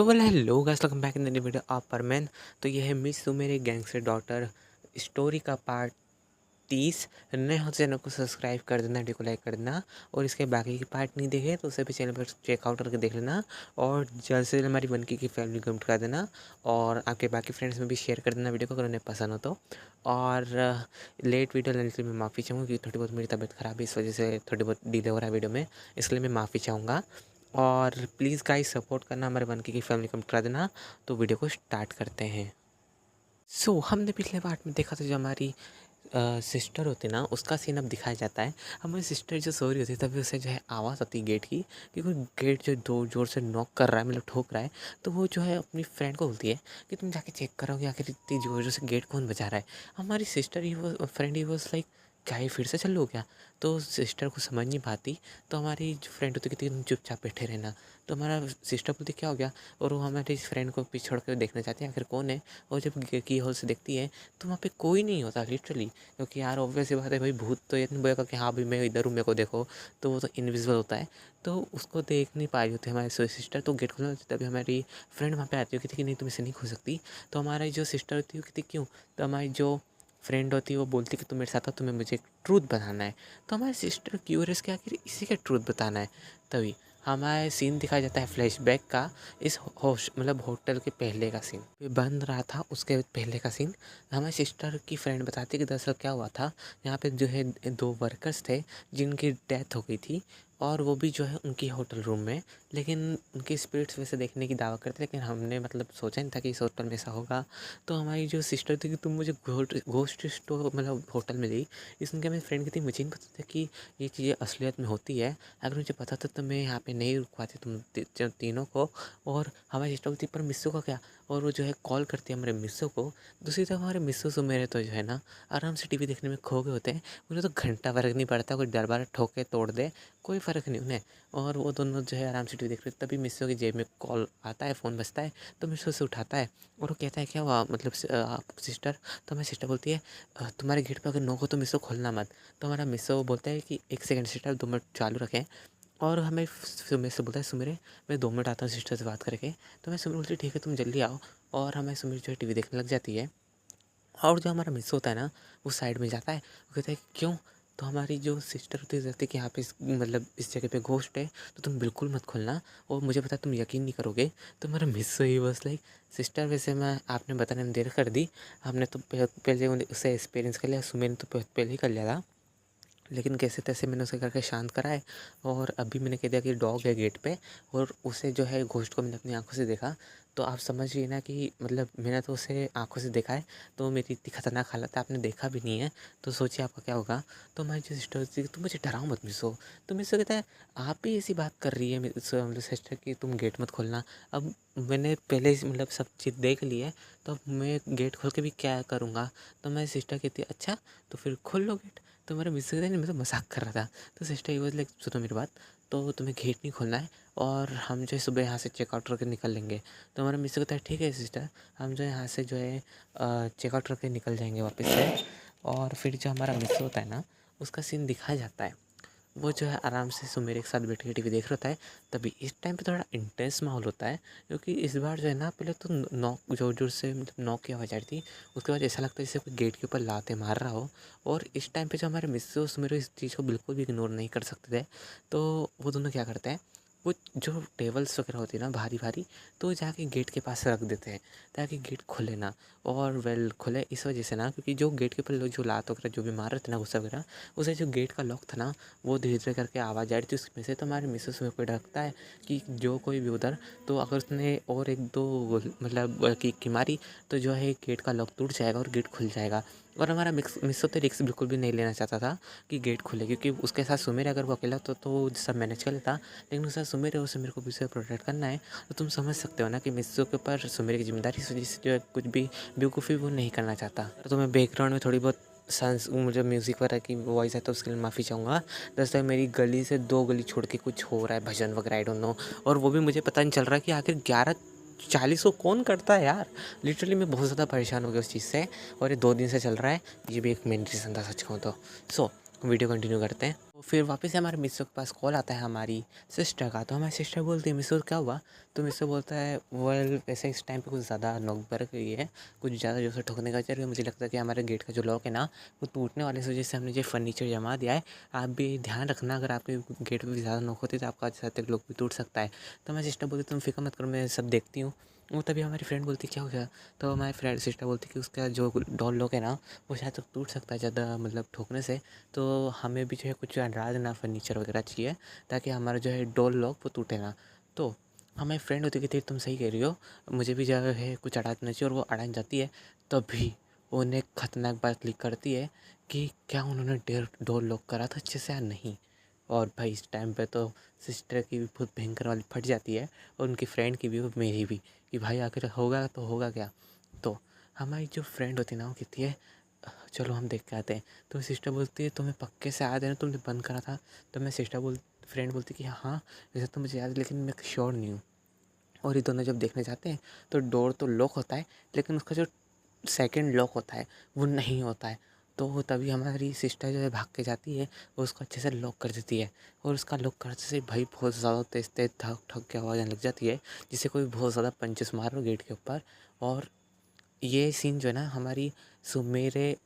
So well hello guys, welcome back in the new video of Perman. तो ये है miss Sue मेरे gangster daughter story का part 30। नए हो चैनल को सब्सक्राइब कर देना, वीडियो को लाइक कर देना, और इसके बाकी के पार्ट नहीं देखे तो उसे भी चैनल पर चेकआउट करके देख लेना। और जल्द से जल्द हमारी बनकी की फैमिली कमेंट कर देना, और आपके बाकी फ्रेंड्स में भी शेयर कर देना वीडियो को अगर उन्हें पसंद हो तो। और लेट वीडियो लेने के लिए मैं माफ़ी चाहूँगा क्योंकि थोड़ी बहुत मेरी तबीयत ख़राब है, इस वजह से थोड़ी बहुत डिले हो रहा है वीडियो में, इसलिए मैं माफ़ी चाहूँगा। और प्लीज़ गाइस सपोर्ट करना, हमारे बनकी की फैमिली कमेंट करा देना। तो वीडियो को स्टार्ट करते हैं। हमने पिछले पार्ट में देखा था जो हमारी सिस्टर होती है ना, उसका सीन अब दिखाया जाता है। हमारी सिस्टर जो सो रही होती है तभी उसे जो है आवाज़ आती है गेट की, कि कोई गेट जो दो जोर से नॉक कर रहा है, मतलब ठोक रहा है। तो वो जो है अपनी फ्रेंड को बोलती है कि तुम जाके चेक करोगे आखिर इतनी जोर जोर से गेट कौन बजा रहा है। हमारी सिस्टर ही वो फ्रेंड ही वॉज लाइक, क्या ये फिर से चालू हो गया। तो सिस्टर को समझ नहीं पाती, तो हमारी जो फ्रेंड होती है कि तुम चुपचाप बैठे रहना। तो हमारा सिस्टर बोलती क्या हो गया, और वो हमारी फ्रेंड को पीछे छोड़ कर देखना चाहती है आखिर कौन है। और जब की होल से देखती है तो वहाँ पे कोई नहीं होता लिटरली, क्योंकि यार ऑब्वियस सी बात है भाई, भूत तो ये नहीं बोलेगा कि हाँ भाई मैं इधर हूँ मेरे को देखो। तो वो तो इनविजिबल होता है, तो उसको देख नहीं पा रही होती हमारी सिस्टर। तो गेट खोलना तभी हमारी फ्रेंड वहाँ पे आती है, कहती कि नहीं तुम इसे नहीं खोल सकती। तो हमारी जो सिस्टर होती है वो कहती क्यों, तो हमारी जो फ्रेंड होती है वो बोलती कि तुम मेरे साथ हो, तुम्हें मुझे एक ट्रूथ बताना है। तो हमारी सिस्टर क्यूरियस कि आखिर इसी का ट्रूथ बताना है। तभी हमारे सीन दिखाया जाता है फ्लैशबैक का, इस मतलब होटल के पहले का सीन बन रहा था, उसके पहले का सीन। हमारी सिस्टर की फ्रेंड बताती है कि दरअसल क्या हुआ था, यहाँ पे जो है दो वर्कर्स थे जिनकी डेथ हो गई थी, और वो भी जो है उनकी होटल रूम में। लेकिन उनकी स्पिरिट्स वैसे देखने की दावा करते, लेकिन हमने मतलब सोचा नहीं था कि इस होटल में ऐसा होगा। तो हमारी जो सिस्टर थी कि तुम मुझे घोस्ट स्टोर मतलब होटल में दी, इसमें क्या मेरी फ्रेंड की थी, मुझे नहीं पता था कि ये चीज़ें असलियत में होती है। अगर मुझे पता था तो मैं यहाँ पे नहीं रुकवाती तुम तीनों को। और हमारी सिस्टर थी पर मिस्सू का क्या, और वो जो है कॉल करती है हमारे मिस्सू को। दूसरी तरफ हमारे मिस्सू से मेरे तो जो है ना आराम से टीवी देखने में खो गए होते हैं। उन्हें तो घंटा फ़र्क नहीं पड़ता, कोई दरबार ठोके तोड़ दे, कोई फ़र्क नहीं उन्हें। और वो दोनों जो है आराम से टीवी देख रहे, तभी मिस्सू की जेब में कॉल आता है, फ़ोन बजता है। तो मिस्सू से उठाता है और वो कहता है क्या हुआ, मतलब सिस्टर। तो हमारी सिस्टर बोलती है तुम्हारे गेट पर अगर नॉक हो तो मिस्सू खोलना मत। तो हमारा मिस्सू बोलता है कि एक सेकंड सिस्टर 2 मिनट चालू रखें। और हमें सुमित से बोलता है सुमिरे मैं 2 मिनट आता हूँ सिस्टर से बात करके। तो मैं सुमिर बोलती ठीक है तुम जल्दी आओ। और हमें सुमिर जो है टीवी देखने लग जाती है। और जो हमारा मिस होता है ना, वो साइड में जाता है, वो कहता है क्यों। तो हमारी जो सिस्टर होती है कहती है कि यहाँ पे मतलब इस जगह पे घोस्ट है, तो तुम बिल्कुल मत खोलना, और मुझे पता है तुम यकीन नहीं करोगे। तो हमारा मिस ही बस लाइक, सिस्टर वैसे मैं आपने बताने में देर कर दी, हमने तो पहले उससे एक्सपीरियंस कर लिया, सुमेन तो पहले ही कर लिया था। लेकिन कैसे तैसे मैंने उसे करके शांत कराए। और अभी मैंने कह दिया कि डॉग है गेट पे, और उसे जो है घोस्ट को मैंने अपनी आंखों से देखा। तो आप समझिए ना कि मतलब मैंने तो उसे आंखों से देखा है, तो मेरी इतनी खतरनाक हालत है, आपने देखा भी नहीं है, तो सोचिए आपका क्या होगा। तो हमारी जो सिस्टर थी, तुम मुझे डराओ मत मिसो। तो मिसो कहता है आप ही ऐसी बात कर रही है मतलब सिस्टर कि तुम गेट मत खोलना। अब मैंने पहले ही मतलब सब चीज़ देख ली है, तो अब मैं गेट खोल के भी क्या करूँगा। तो मेरी सिस्टर कहती है अच्छा तो फिर खोल लो गेट। तो मेरा मिस नहीं, मैं तो मजाक कर रहा था। तो सिस्टर वॉज लाइक सुनो मेरी बात, तो तुम्हें गेट नहीं खोलना है, और हम जो है सुबह यहाँ से चेकआउट करके निकल लेंगे। तो हमारा मिस कहता है ठीक है सिस्टर, हम जो है यहाँ से जो है चेकआउट करके निकल जाएंगे वापस से। और फिर जो हमारा मिस होता है ना, उसका सीन दिखाया जाता है। वो जो है आराम से सुमेर के साथ बैठ के टीवी देख रहा होता है। तभी इस टाइम पे थोड़ा इंटेंस माहौल होता है, क्योंकि इस बार जो है ना, पहले तो नॉक जोर जोर से मतलब नॉक की आवाज़ आ रही थी। उसके बाद ऐसा लगता है जैसे कोई गेट के ऊपर लाते मार रहा हो। और इस टाइम पे जो हमारे मिस्सो सुमेर इस चीज़ को बिल्कुल भी इग्नोर नहीं कर सकते थे। तो वो दोनों क्या करते हैं, वो जो टेबल्स वगैरह होती है ना भारी भारी, तो जाके गेट के पास रख देते हैं ताकि गेट खुले ना। और वेल खुले इस वजह से ना, क्योंकि जो गेट के ऊपर लोग जो लात वगैरह जो भी मार रहे थे ना, गुस्सा वगैरह, उसे जो गेट का लॉक था ना, वो धीरे धीरे करके आवाज़ आ रही थी उसमें से। तो हमारे मिसेस में कोई डरता है कि जो कोई भी उधर, तो अगर उसने और एक दो मतलब की मारी, तो जो है गेट का लॉक टूट जाएगा और गेट खुल जाएगा। और हमारा मिस तो रिक्स बिल्कुल भी नहीं लेना चाहता था कि गेट खुले, क्योंकि उसके साथ सुमेर अगर वो अकेला तो सब मैनेज कर लेता। लेकिन उसके साथ सुमेर है, उसे मेरे को भी उसे प्रोटेक्ट करना है। तो तुम समझ सकते हो ना कि मिस्सो के ऊपर सुमेर की जिम्मेदारी, इस वजह से जो है कुछ भी बेवकूफ़ी वो नहीं करना चाहता। तो मैं बैकग्राउंड में थोड़ी बहुत मुझे म्यूज़िक वगैरह की वॉइस है तो उसके लिए माफ़ी चाहूँगा। दरअसल मेरी गली से 2 गली छोड़ के कुछ हो रहा है, भजन वगैरह आई डोंट नो। और वो भी मुझे पता नहीं चल रहा कि आखिर 11:40 को कौन करता है यार। लिटरली मैं बहुत ज़्यादा परेशान हो गया उस चीज़ से, और ये 2 दिन से चल रहा है। ये भी एक मेन रीज़न था सच कहूँ तो। वीडियो कंटिन्यू करते हैं। तो फिर वापस से हमारे मिस्सो के पास कॉल आता है हमारी सिस्टर का। तो हमारी सिस्टर बोलती है मिस्सो क्या हुआ? तो मिस्सो बोलता है वेल वैसे इस टाइम पे कुछ ज़्यादा नोक बरक गई है, कुछ ज़्यादा जोर से ठोकने का चल, मुझे लगता है कि हमारे गेट का जो लॉक है ना वो टूटने वाले, इस वजह से हमने जो फर्नीचर जमा दिया है। आप भी ध्यान रखना, अगर आपके गेट पर भी ज़्यादा नोक होती है तो आपका छत लॉक भी टूट सकता है। तो हमारी सिस्टर बोलती तुम फिक्र मत करो, मैं सब देखती हूँ। वो तभी हमारी फ्रेंड बोलती क्या हो गया? तो हमारी फ्रेंड सिस्टर बोलती कि उसका जो डोर लॉक है ना वो शायद तक टूट सकता है ज़्यादा मतलब ठोकने से। तो हमें भी जो है कुछ अंडरा देना फर्नीचर वगैरह चाहिए ताकि हमारा जो है डोर लॉक वो टूटे ना। तो हमारी फ्रेंड होती कहती है तुम सही कह रही हो, मुझे भी जो है कुछ अड़ा देना चाहिए, और वो अड़ा जाती है। तभी वो उन्हें खतरनाक बात क्लिक करती है कि क्या उन्होंने डोर लॉक करा था अच्छे से या नहीं। और भाई इस टाइम पे तो सिस्टर की भी बहुत भयंकर वाली फट जाती है, और उनकी फ्रेंड की भी और मेरी भी, कि भाई आखिर होगा तो होगा क्या। तो हमारी जो फ्रेंड होती है ना वो कहती है चलो हम देख के आते हैं। तो सिस्टर बोलती है तुम्हें पक्के से याद है ना तुमने बंद करा था? तो मैं फ्रेंड बोलती कि हाँ वैसे तो मुझे याद है लेकिन मैं श्योर नहीं हूँ। और ये दोनों जब देखने जाते हैं तो डोर तो लॉक होता है, लेकिन उसका जो सेकंड लॉक होता है वो नहीं होता है। तो तभी हमारी सिस्टर जो है भाग के जाती है, वो उसको अच्छे से लॉक कर देती है। और उसका लॉक करते से भाई बहुत ज़्यादा तेज़ तेज़ ठक ठक की आवाज़ आने लग जाती है, जिससे कोई बहुत ज़्यादा पंचेस मार रहा हो गेट के ऊपर। और ये सीन जो है ना हमारी सुमेरे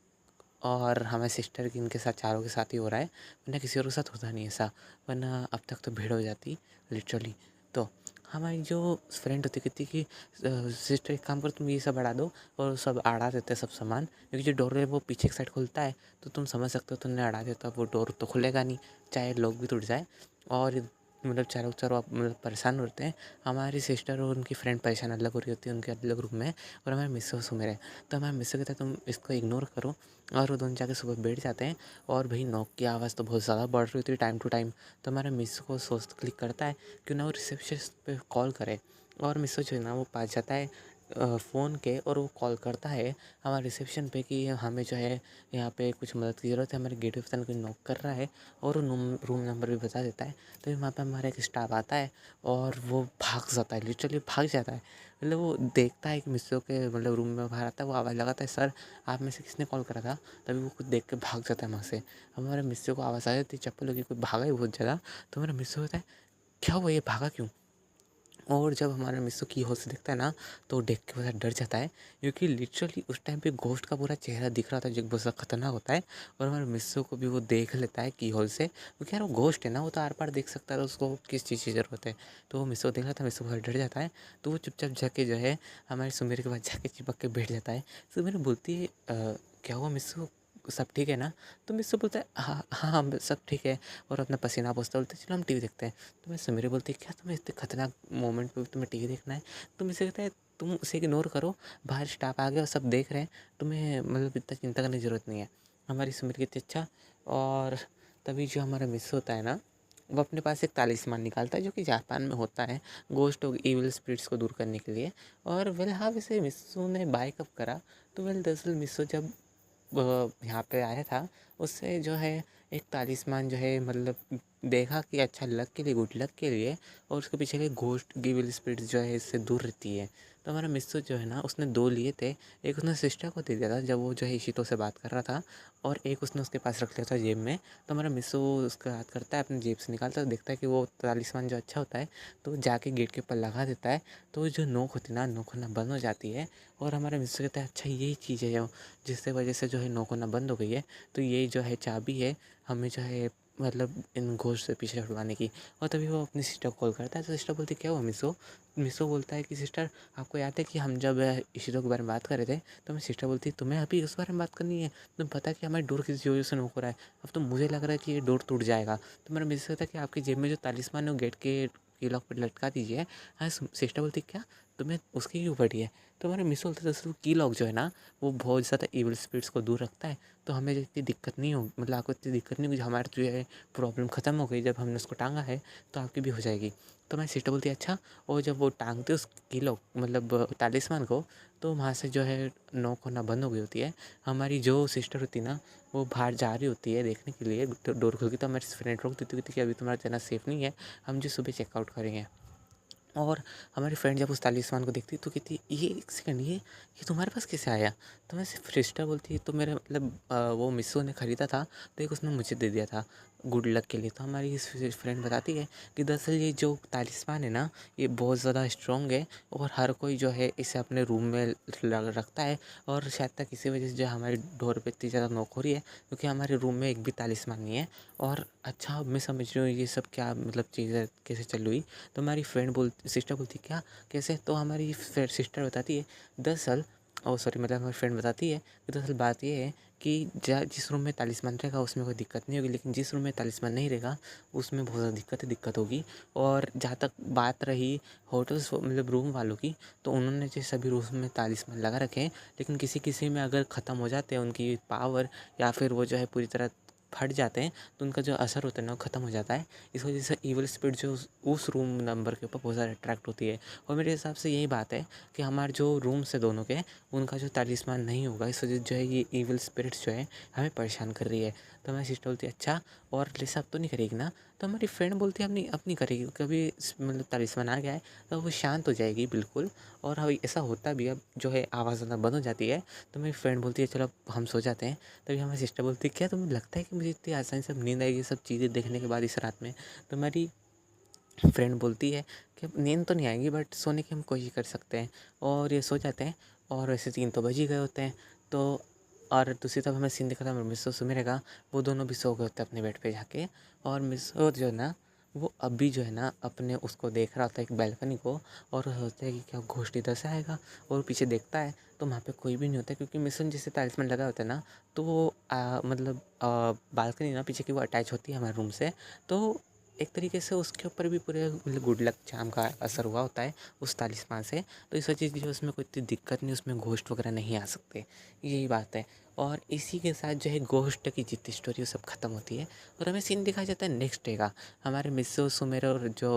और हमारे सिस्टर की इनके साथ चारों के साथ ही हो रहा है, वरना किसी और के साथ होता नहीं ऐसा, वरना अब तक तो भीड़ हो जाती लिटरली। तो हमारी जो फ्रेंड होती कहती कि सिस्टर एक काम करो तुम ये सब अड़ा दो, और सब अड़ा देते हैं सब सामान, क्योंकि जो डोर है वो पीछे की साइड खुलता है। तो तुम समझ सकते हो तुमने अड़ा देता वो डोर तो खुलेगा नहीं, चाहे लोग भी टूट जाए। और मतलब चारों चारों आप मतलब परेशान होते हैं। हमारी सिस्टर और उनकी फ्रेंड परेशान अलग हो रही होती है उनके अलग रूम में, और हमारे मिस्सो सो में रहे। तो हमारे मिस्सो कहते हैं तुम इसको इग्नोर करो, और वो दोनों जाके सुबह बैठ जाते हैं। और भाई नॉक की आवाज़ तो बहुत ज़्यादा बढ़ रही होती है टाइम टू टाइम। तो हमारा मिस को सोच क्लिक करता है क्यों ना वो रिसेप्शनिस्ट पे कॉल करे। और मिस जो है ना वो पास जाता है फ़ोन के, और वो कॉल करता है हमारे रिसेप्शन पे कि हमें जो है यहाँ पे कुछ मदद की ज़रूरत है, हमारे गेट पे कोई नॉक कर रहा है। और वो रूम नंबर भी बता देता है। तो वहाँ पे हमारा एक स्टाफ आता है और वो भाग जाता है, लिटरली भाग जाता है। मतलब वो देखता है कि मिस्सो के मतलब रूम में बाहर आता है, वो आवाज़ लगाता है सर आप में से किसने कॉल करा था? तभी वो खुद देख के भाग जाता है वहाँ से। हमारे मिस्सो को आवाज़ आ जाती है चप्पल लगी, कोई भागा ही बहुत ज़्यादा। तो हमारा मिस्सो होता है क्या हुआ ये भागा क्यों? और जब हमारा मिस्सो की होल से देखता है ना तो देख के बहुत डर जाता है, क्योंकि लिटरली उस टाइम पे घोस्ट का पूरा चेहरा दिख रहा था जो बहुत ज़्यादा खतरनाक होता है। और हमारे मिस्सो को भी वो देख लेता है की होल से, क्योंकि यार वो घोस्ट है ना, वो तो आर पार देख सकता है, तो उसको किस चीज़ की ज़रूरत है। तो वो मिस्सो देख रहा था, मिस्सो बहुत डर जाता है। तो वो चुपचाप जाके जो है हमारे सुमेर के पास जाके चिपक के बैठ जाता है। सुमेर बोलती है क्या हुआ मिस्सो, सब ठीक है ना? तो मिस्सो बोलता है हाँ हाँ हाँ सब ठीक है, और अपना पसीना पोंछता बोलते चलो हम टीवी देखते हैं। तो मैं सुमेरी बोलती है क्या तुम्हें इतने खतरनाक मोमेंट पे तुम्हें टीवी देखना है? तो मुझसे कहता है तुम उसे इग्नोर करो, बाहर स्टाफ आ गया और सब देख रहे हैं, तुम्हें मतलब इतना चिंता करने की ज़रूरत नहीं है। हमारी सुमेरी कहती अच्छा। और तभी जो हमारा मिस होता है ना वो अपने पास एक तालिस्मान निकालता है जो कि जापान में होता है गोस्ट और इविल स्पिरिट्स को दूर करने के लिए। और वेल हाँ वैसे मिस्सू ने बाय कब करा? तो वेल दरअसल मिस्सू जब यहाँ पे आया था, उससे जो है एक तालिस्मान जो है मतलब देखा कि अच्छा लक के लिए, गुड लक के लिए, और उसके पीछे के घोस्ट गिविल स्पिरिट जो है इससे दूर रहती है। तो हमारा मिस्सू जो है ना उसने 2 लिए थे, एक उसने सिस्टर को दे दिया था जब वो जो है इशितो से बात कर रहा था, और एक उसने उसके पास रख लिया था जेब में। तो हमारा मिस्सू उसका याद करता है, अपनी जेब से निकालता है, देखता है कि वो तालिस्मान जो अच्छा होता है, तो जाके गेट के ऊपर लगा देता है। तो जो नोक होती है ना, नोक होना बंद हो जाती है। और हमारा मिस्सू कहता है अच्छा यही चीज़ है जो जिससे वजह से जो है नोक होना बंद हो गई है, तो ये जो है चाबी है हमें जो है मतलब इन घोस्ट से पीछे छुड़वाने की। और तभी वो अपनी सिस्टर को कॉल करता है। तो सिस्टर बोलती क्या हुआ मिसो? मिसो बोलता है कि सिस्टर आपको याद है कि हम जब इशितो के बारे में बात कर रहे थे, तो मैं सिस्टर बोलती तुम्हें अभी उस बारे में बात करनी है? तुम्हें पता है कि हमारी डोर किसी वजह से नोक हो रहा है, अब तो मुझे लग रहा है कि ये डोर टूट जाएगा। तो मेरा मिस कहता है कि आपकी जेब में जो तालिस्मान है वो गेट के की लॉक पर लटका दीजिए। हाँ सिस्टर बोलती क्या तुम्हें उसकी क्यों पड़ी है? तो हमारे मिस बोलते दरअसल की लॉक जो है ना वो बहुत ज़्यादा इविल स्पिरिट्स को दूर रखता है। तो हमें इतनी दिक्कत नहीं हो, मतलब आपको इतनी दिक्कत नहीं होगी, हमारी जो है प्रॉब्लम ख़त्म हो गई जब हमने उसको टांगा है, तो आपकी भी हो जाएगी। तो मैं सिस्टर बोलती है अच्छा। और जब वो टांगते उस किलो मतलब तालिस्मान को, तो वहाँ से जो है नोक होना बंद हो गई होती है। हमारी जो सिस्टर होती है ना वो बाहर जा रही होती है देखने के लिए, डोर खुल गई, तो हमारी फ्रेंड रोक देती होती है कि अभी तुम्हारा जाना सेफ़ नहीं है, हम जो सुबह चेकआउट करेंगे। और हमारी फ्रेंड जब उस तालिस्मान को देखती तो कहती ये एक सेकंड, ये तुम्हारे पास कैसे आया? तो मैं सिर्फ सिस्टर बोलती तो मेरे मतलब वो मिस्सू ने ख़रीदा था तो एक उसने मुझे दे दिया था गुड लक के लिए। तो हमारी इस फ्रेंड बताती है कि दरअसल ये जो तालिस्मान है ना, ये बहुत ज़्यादा स्ट्रॉन्ग है और हर कोई जो है इसे अपने रूम में रखता है। और शायद तक इसी वजह से जो हमारी डोर पे इतनी ज़्यादा नोक हो रही है क्योंकि हमारे रूम में एक भी तालिस्मान नहीं है। और अच्छा, अब मैं समझ रही हूँ ये सब क्या मतलब चीज़ें कैसे चल रही। तो हमारी सिस्टर बोलती क्या, कैसे? तो हमारी सिस्टर बताती है दरअसल, सॉरी मतलब हमारी फ्रेंड बताती है कि दरअसल बात ये है कि जिस रूम में तालिस्मान रहेगा उसमें कोई दिक्कत नहीं होगी, लेकिन जिस रूम में तालिस्मान नहीं रहेगा उसमें बहुत ज़्यादा दिक्कत होगी। और जहाँ तक बात रही होटल्स मतलब रूम वालों की, तो उन्होंने जो सभी रूम में तालिस्मान लगा रखे हैं, लेकिन किसी किसी में अगर ख़त्म हो जाते हैं उनकी पावर या फिर वो जो है पूरी तरह फट जाते हैं तो उनका जो असर होता है ना वो ख़त्म हो जाता है। इस वजह से ईवल स्पिरिट जो उस रूम नंबर के ऊपर बहुत ज़्यादा अट्रैक्ट होती है। और मेरे हिसाब से यही बात है कि हमारे जो रूम्स है दोनों के, उनका जो तालिस्मान नहीं होगा, इस वजह से जो है ये ईवल स्पिरिट्स जो है हमें परेशान कर रही है। तो हमारी सिस्टर बोलती है अच्छा, और लेसा अब तो नहीं करेगी ना? तो हमारी फ्रेंड बोलती है अब नहीं करेगी, कभी मतलब तालिस्मान आ गया है तो वो शांत हो जाएगी बिल्कुल। और अभी ऐसा होता भी, अब जो है आवाज़ आना बंद हो जाती है। तो मेरी फ्रेंड बोलती है चलो अब हम सो जाते हैं। तभी हमारी सिस्टर बोलती है क्या तुम्हें लगता है कि मुझे इतनी आसानी से अब नींद आएगी ये सब चीज़ें देखने के बाद इस रात में? तो हमारी फ्रेंड बोलती है कि नींद तो नहीं आएगी बट सोने की हम कोशिश कर सकते हैं। और ये सो जाते हैं और वैसे 3 तो बज ही गए होते हैं। तो और दूसरी तरफ हमें सीन दिखा था मिस सुमेरा का, वो दोनों भी सो गए होते हैं अपने बेड पे जाके। और मिस जो है ना, वो अभी जो है ना अपने उसको देख रहा होता है एक बालकनी को, और सोचता है कि क्या घोस्ट इधर से आएगा। और पीछे देखता है तो वहाँ पे कोई भी नहीं होता क्योंकि मिशन जैसे तालिस्मान लगा होता है ना, तो वो मतलब बालकनी ना पीछे की वो अटैच होती है हमारे रूम से। तो एक तरीके से उसके ऊपर भी पूरे मतलब गुड लक चार्म का असर हुआ होता है उस तालिस्मान से। तो इस वजह से जो उसमें कोई इतनी दिक्कत नहीं, उसमें घोस्ट वगैरह नहीं आ सकते, यही बात है। और इसी के साथ जो है घोस्ट की जितनी स्टोरी वो सब ख़त्म होती है और हमें सीन दिखाया जाता है नेक्स्ट डे का। हमारे मिस्सो सुमेर और जो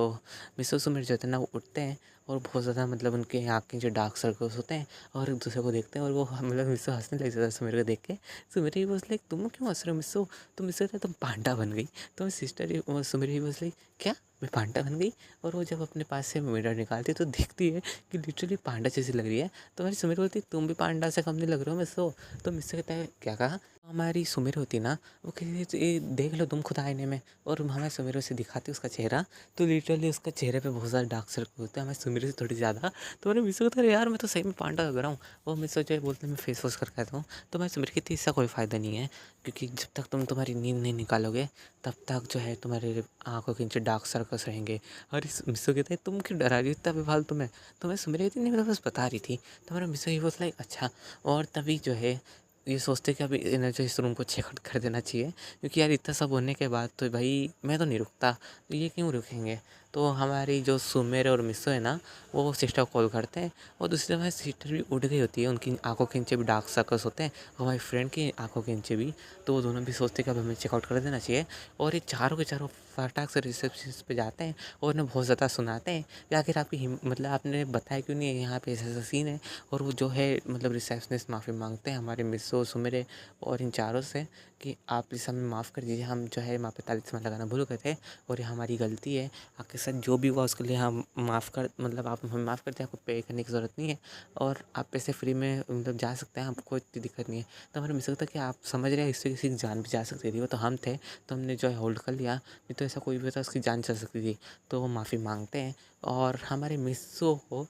मिस्सो सुमेर जो होते हैं ना, वो उठते हैं और बहुत ज़्यादा मतलब उनके आँखें जो डार्क सर्कल्स होते हैं और एक दूसरे को देखते हैं और वो मतलब मिस्सो हंसने लग जाता है सुमेर को देख के। सुमेर ही बोलते लाइक तुम क्यों हंस रहे हो मिस्सो? तो मिस्सो कहता तुम पांडा बन गई। तो सिस्टर सुमेर ही बोलती क्या मैं पांडा बन गई? और वो जब अपने पास से मिरर निकालती है तो देखती है कि लिटरली पांडा जैसी लग रही है। तो हमारी सुमेर बोलती तुम भी पांडा से कम नहीं लग रहे हो मिस्सो। तो मिस्सो कहता है क्या कहा? हमारी सुमेर होती ना, वो कहती ये देख लो तुम खुद आईने में। और हमारे सुमेर से दिखाती उसका चेहरा, तो लिटरली उसका चेहरे पे बहुत ज़्यादा डार्क सर्कल होते हैं हमारे सुमेर से थोड़ी ज़्यादा। तो मैंने मिस्सो कहता है यार मैं तो सही में पांडा लग रहा हूँ। वो मिस्सो जो है बोलते मैं फेस वॉश करके आता हूँ। तो मैं सुमेर कहती इसका कोई फ़ायदा नहीं है क्योंकि जब तक तुम तुम्हारी नींद नहीं निकालोगे तब तक जो है तुम्हारे आँखों के नीचे डार्क सर्कल्स रहेंगे। और इस मिस्सो कहते हैं तुम क्यों डरा रही हो इतना बेफालतू में? तो मैं सुमेर कहती नहीं मैं तो बस बता रही थी। तो मेरा मिस्सो ही बोलता लाइक अच्छा। और तभी जो है ये सोचते कि अभी इन्हें जो इस रूम को चेकआउट कर देना चाहिए क्योंकि यार इतना सब होने के बाद तो भाई मैं तो नहीं रुकता, तो ये क्यों रुकेंगे? तो हमारी जो सुमेर और मिस्सो है ना, वो सिस्टर को कॉल करते हैं। और दूसरी तरफ हमारी सिस्टर भी उठ गई होती है, उनकी आंखों के नीचे भी डार्क सर्कल्स होते हैं और हमारी फ्रेंड की आंखों के नीचे भी। तो वो दोनों भी सोचते कि अब हमें चेकआउट कर देना चाहिए। और ये चारों के चारों फटाक से रिसेप्शन पे जाते हैं और उन्हें बहुत ज़्यादा सुनाते हैं कि आखिर आपकी मतलब आपने बताया क्यों नहीं है यहाँ पे ऐसा सीन है। और वो जो है मतलब रिसेप्शनिस्ट माफ़ी मांगते हैं हमारे मिस्सो सुमेरे और इन चारों से कि आप प्लीज़ हमें माफ़ कर दीजिए, हम जो है वहाँ पे तालिस्मान लगाना भूल गए थे और ये हमारी गलती है। आपके साथ जो भी हुआ उसके लिए हम माफ़ कर मतलब आप हमें माफ़ कर दें, आपको पे करने की ज़रूरत नहीं है और आप पैसे फ्री में मतलब जा सकते हैं, आपको इतनी दिक्कत नहीं है। तो हमारे मिस्सो था कि आप समझ रहे हैं इससे किसी की जान भी जा सकती थी, वो तो हम थे तो हमने जो है होल्ड कर लिया, नहीं तो ऐसा कोई भी था उसकी जान चल सकती थी। तो वो माफ़ी मांगते हैं और हमारे मिस्सो को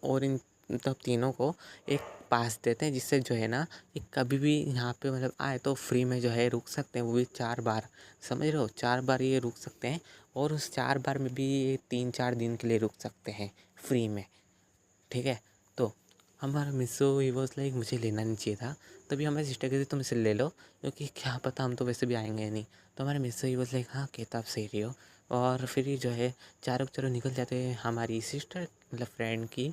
और इन तब तीनों को एक पास देते हैं जिससे जो है ना ये कभी भी यहाँ पे मतलब आए तो फ्री में जो है रुक सकते हैं, वो भी 4 बार। समझ रहे हो, 4 बार ये रुक सकते हैं और उस 4 बार में भी ये 3-4 दिन के लिए रुक सकते हैं फ्री में, ठीक है। तो हमारा मिस्सो ही वाज लाइक मुझे लेना नहीं चाहिए था। तभी हमारी सिस्टर कहती तुम इसे ले लो क्योंकि क्या पता हम तो वैसे भी आएंगे नहीं। तो हमारे मिस्सो ही वाज लाइक हाँ कहता आप सही रही हो। और फिर ये जो है चारों के चारों निकल जाते हैं। हमारी सिस्टर मतलब फ्रेंड की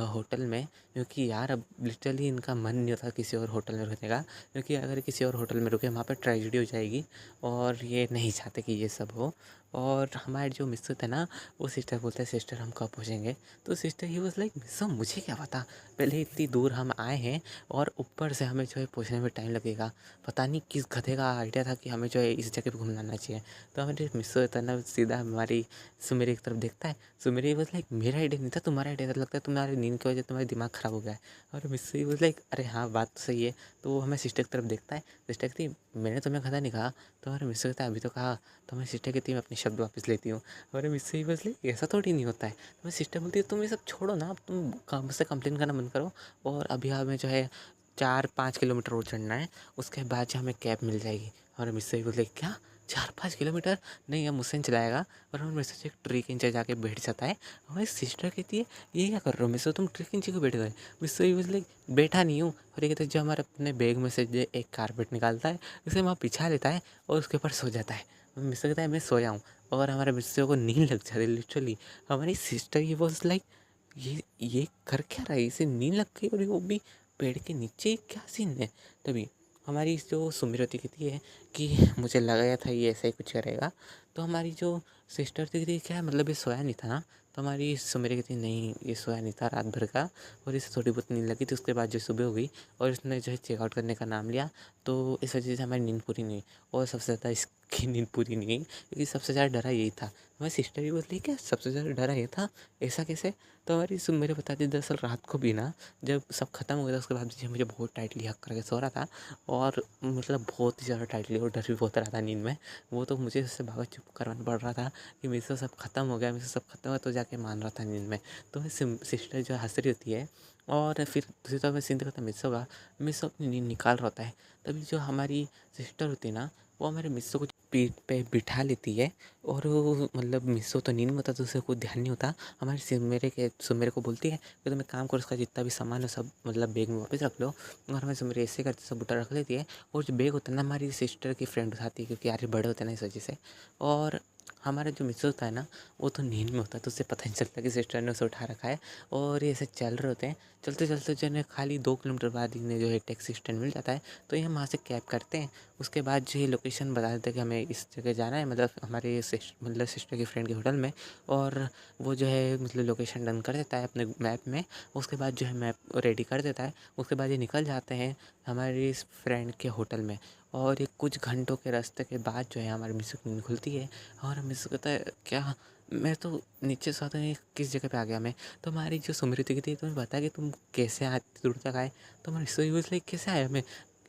होटल में, क्योंकि यार अब लिटरली इनका मन नहीं होता किसी और होटल में रुकने का, क्योंकि अगर किसी और होटल में रुके वहाँ पर ट्रेजेडी हो जाएगी और ये नहीं चाहते कि ये सब हो। और हमारे जो मिस्सू थे ना, वो सिस्टर बोलते हैं सिस्टर हम कब पहुँचेंगे, तो सिस्टर ही वाज लाइक मिस्सू मुझे क्या पता, पहले इतनी दूर हम आए हैं और ऊपर से हमें जो है पहुँचने में टाइम लगेगा। पता नहीं किस गधे का आइडिया था कि हमें जो है इस जगह पे घुमाना चाहिए। तो हमारे मिस्सू होता है ना, सीधा हमारी सुमेरी की तरफ देखता है। सुमेरी वाज लाइक मेरा आइडिया नहीं था, तुम्हारा आइडिया था, लगता है तुम्हारी नींद की वजह से तुम्हारा दिमाग ख़राब हो गया है। और मिस्सू वाज लाइक अरे हाँ बात तो सही है। तो वो हमें सिस्टर की तरफ देखता है। सिस्टर कहती है मैंने तुम्हें गधा नहीं कहा। तो हमारे मिस्सू कहता है अभी तो कहा। तो हमारी सिस्टर कहती है मैं अपने शब्द वापस लेती हूँ। हमारे मिस्सू ही बस लाइक ऐसा थोड़ी नहीं होता है। तो हमारी सिस्टर बोलती है तुम ये सब छोड़ो ना, अब तुम काम से कंप्लेन करना बंद करो और अभी हमें जो है 4-5 किलोमीटर और चढ़ना है, उसके बाद जो हमें कैब मिल जाएगी। हमारे मिस्सू ही बोले क्या 4-5 किलोमीटर नहीं, अब मुझसे नहीं चलाएगा। और हमारे मिस्सू से एक ट्री के नीचे जाके बैठ जाता है। हमारी सिस्टर कहती है ये क्या कर रहे हो मिस्सू, तुम ट्री के नीचे क्यों बैठ गए। मिस्सू ही बोले बैठा नहीं हूँ। और ये कहते जो हमारे अपने बैग में से जो एक कारपेट निकालता है, उसे वहाँ बिछा लेता है और उसके ऊपर सो जाता है। मिस्सू कहता है मैं सोया हूँ। और हमारे मिस्सू को नींद लग जाती है लिटरली। हमारी सिस्टर ये वॉज लाइक ये कर क्या रहा है, इसे नींद लग गई और वो भी पेड़ के नीचे, क्या सीन है। तभी हमारी जो सुमिरती कहती है कि मुझे लगा था ये ऐसा ही कुछ करेगा। तो हमारी जो सिस्टर थी कहती क्या मतलब ये सोया नहीं था ना। तो हमारी सुमेरी कहती नहीं ये सोया नहीं था रात भर का, और इसे थोड़ी बहुत नींद लगी थी। उसके बाद जो सुबह हो गई और इसने जो है चेकआउट करने का नाम लिया, तो इस वजह से हमारी नींद पूरी नहीं हुई। और सबसे ज़्यादा इसकी नींद पूरी नहीं हुई क्योंकि सबसे ज़्यादा डरा यही था। हमारी सिस्टर भी बोली क्या सबसे ज़्यादा डरा ये था, ऐसा कैसे। तो हमारी सुमेरी बताती दरअसल रात को भी ना जब सब खत्म हो गया था उसके बाद भी मुझे बहुत टाइटली हक करके सो रहा था, और मतलब बहुत ही ज़्यादा टाइटली, और डर भी बहुत रहा था नींद में। वो तो मुझे उससे भागा चुप करवाना पड़ रहा था कि मेरे से सब खत्म हो गया, मेरे से सब खत्म हुआ, तो जाके मान रहा था नींद में। तो सिस्टर जो हंस रही होती है और फिर दूसरी तरफ मैं सीन देखता मिस्सो का, मिस्सो अपनी नींद निकाल रहा होता है। तभी जो हमारी सिस्टर होती है ना, वो हमारे मिस्सो को पीठ पे बिठा लेती है। और वो मतलब मिस्सो तो नींद में होता तो उसे कोई ध्यान नहीं होता। हमारे सुमेरे को बोलती है कि तुम एक काम करो, उसका जितना भी सामान है सब मतलब बैग में वापस रख लो। और हमारी सुमेरे ऐसे करते सब उठा रख लेती है। और जो बैग होता है ना, हमारी सिस्टर की फ्रेंड उठाती है क्योंकि यार बड़े होते हैं ना इस वजह से। और हमारा जो मिस्सो होता है ना, वो तो नींद में होता है, तो उसे पता नहीं चलता कि सिस्टर ने उसे उठा रखा है। और ये ऐसे चल रहे होते हैं, चलते चलते जो है खाली 2 किलोमीटर बाद इन्हें जो है टैक्सी स्टैंड मिल जाता है। तो ये हम वहाँ से कैब करते हैं। उसके बाद जो है लोकेशन बता देते हैं कि हमें इस जगह जाना है, मतलब हमारे सिस्टर की फ्रेंड के होटल में। और वो जो है मतलब लोकेशन डन कर देता है अपने मैप में। उसके बाद जो है मैप रेडी कर देता है। उसके बाद ये निकल जाते हैं हमारी इस फ्रेंड के होटल में। और ये कुछ घंटों के रास्ते के बाद जो है हमारी मिस्सू की नींद खुलती है। और मिस्सू कहता है क्या मैं तो नीचे सोता नहीं, किस जगह पे आ गया मैं। तो हमारी जो सुमृति की थी तुम्हें बता कि तुम कैसे आती दूर तक आए। तो हमारी मिस्सू यूज लाइक कैसे आया मैं,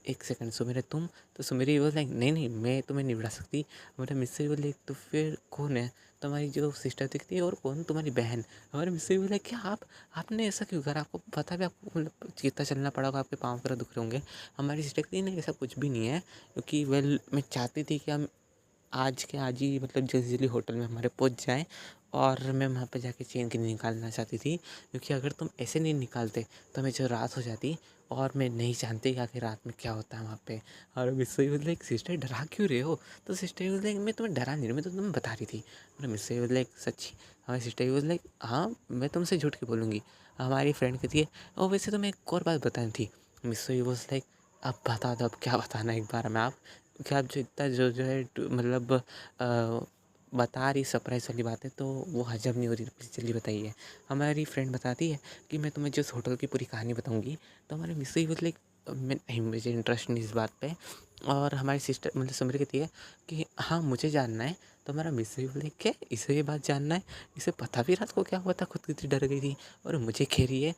एक सेकंड सुमेरे तुम। तो सुमेरी वो लाइक नहीं नहीं मैं तुम्हें नहीं बुला सकती। हमारे मिस्से वो लाइक तो फिर कौन है। तो हमारी जो सिस्टर दिखती है और कौन, तुम्हारी बहन। हमारे मिस्से वो लाइक क्या आपने ऐसा क्यों करा, आपको पता भी, आपको मतलब चीता चलना पड़ा होगा, आपके पाँव वगैरह दुख रहे होंगे। हमारी सिस्टर कहती नहीं ऐसा कुछ भी नहीं है, क्योंकि वेल मैं चाहती थी कि हम आज के आज ही मतलब जल्दी होटल में हमारे पहुंच जाएं। और मैं वहाँ पे जाके चेन की निकालना चाहती थी, क्योंकि अगर तुम ऐसे नहीं निकालते तो हमें जो रात हो जाती, और मैं नहीं जानती कि आखिर रात में क्या होता है वहाँ पे। और मिस्से बोले लाइक सिस्टर डरा क्यों रहे हो। तो सिस्टर बोले लाइक मैं तुम्हें डरा नहीं रही, मैं तो तुम्हें बता रही थी। और मिस्से बोले लाइक सच्ची। हमारी सिस्टर बोले लाइक हाँ मैं तुमसे झूठ क्यों बोलूँगी। हमारी फ्रेंड कहती है और वैसे तो मैं एक और बात बतानी थी। मिस्से बोले लाइक अब बता दो, अब क्या बताना एक बार में आप, कि आप जो इतना जो है मतलब बता रही सरप्राइज़ वाली बात है तो वो हजम नहीं हो रही, प्लीज़ जल्दी बताइए। हमारी फ्रेंड बताती है कि मैं तुम्हें जिस होटल की पूरी कहानी बताऊंगी। तो हमारे मिस्से ही बोले मैं नहीं, मुझे इंटरेस्ट नहीं इस बात पे। और हमारी सिस्टर मतलब सुमरी कहती है कि हाँ मुझे जानना है। तो हमारा मिस्से ही बोले क्या इसे ये बात जानना है, इसे पता भी रात को क्या हुआ था, खुद कितनी डर गई थी। और मुझे कह रही है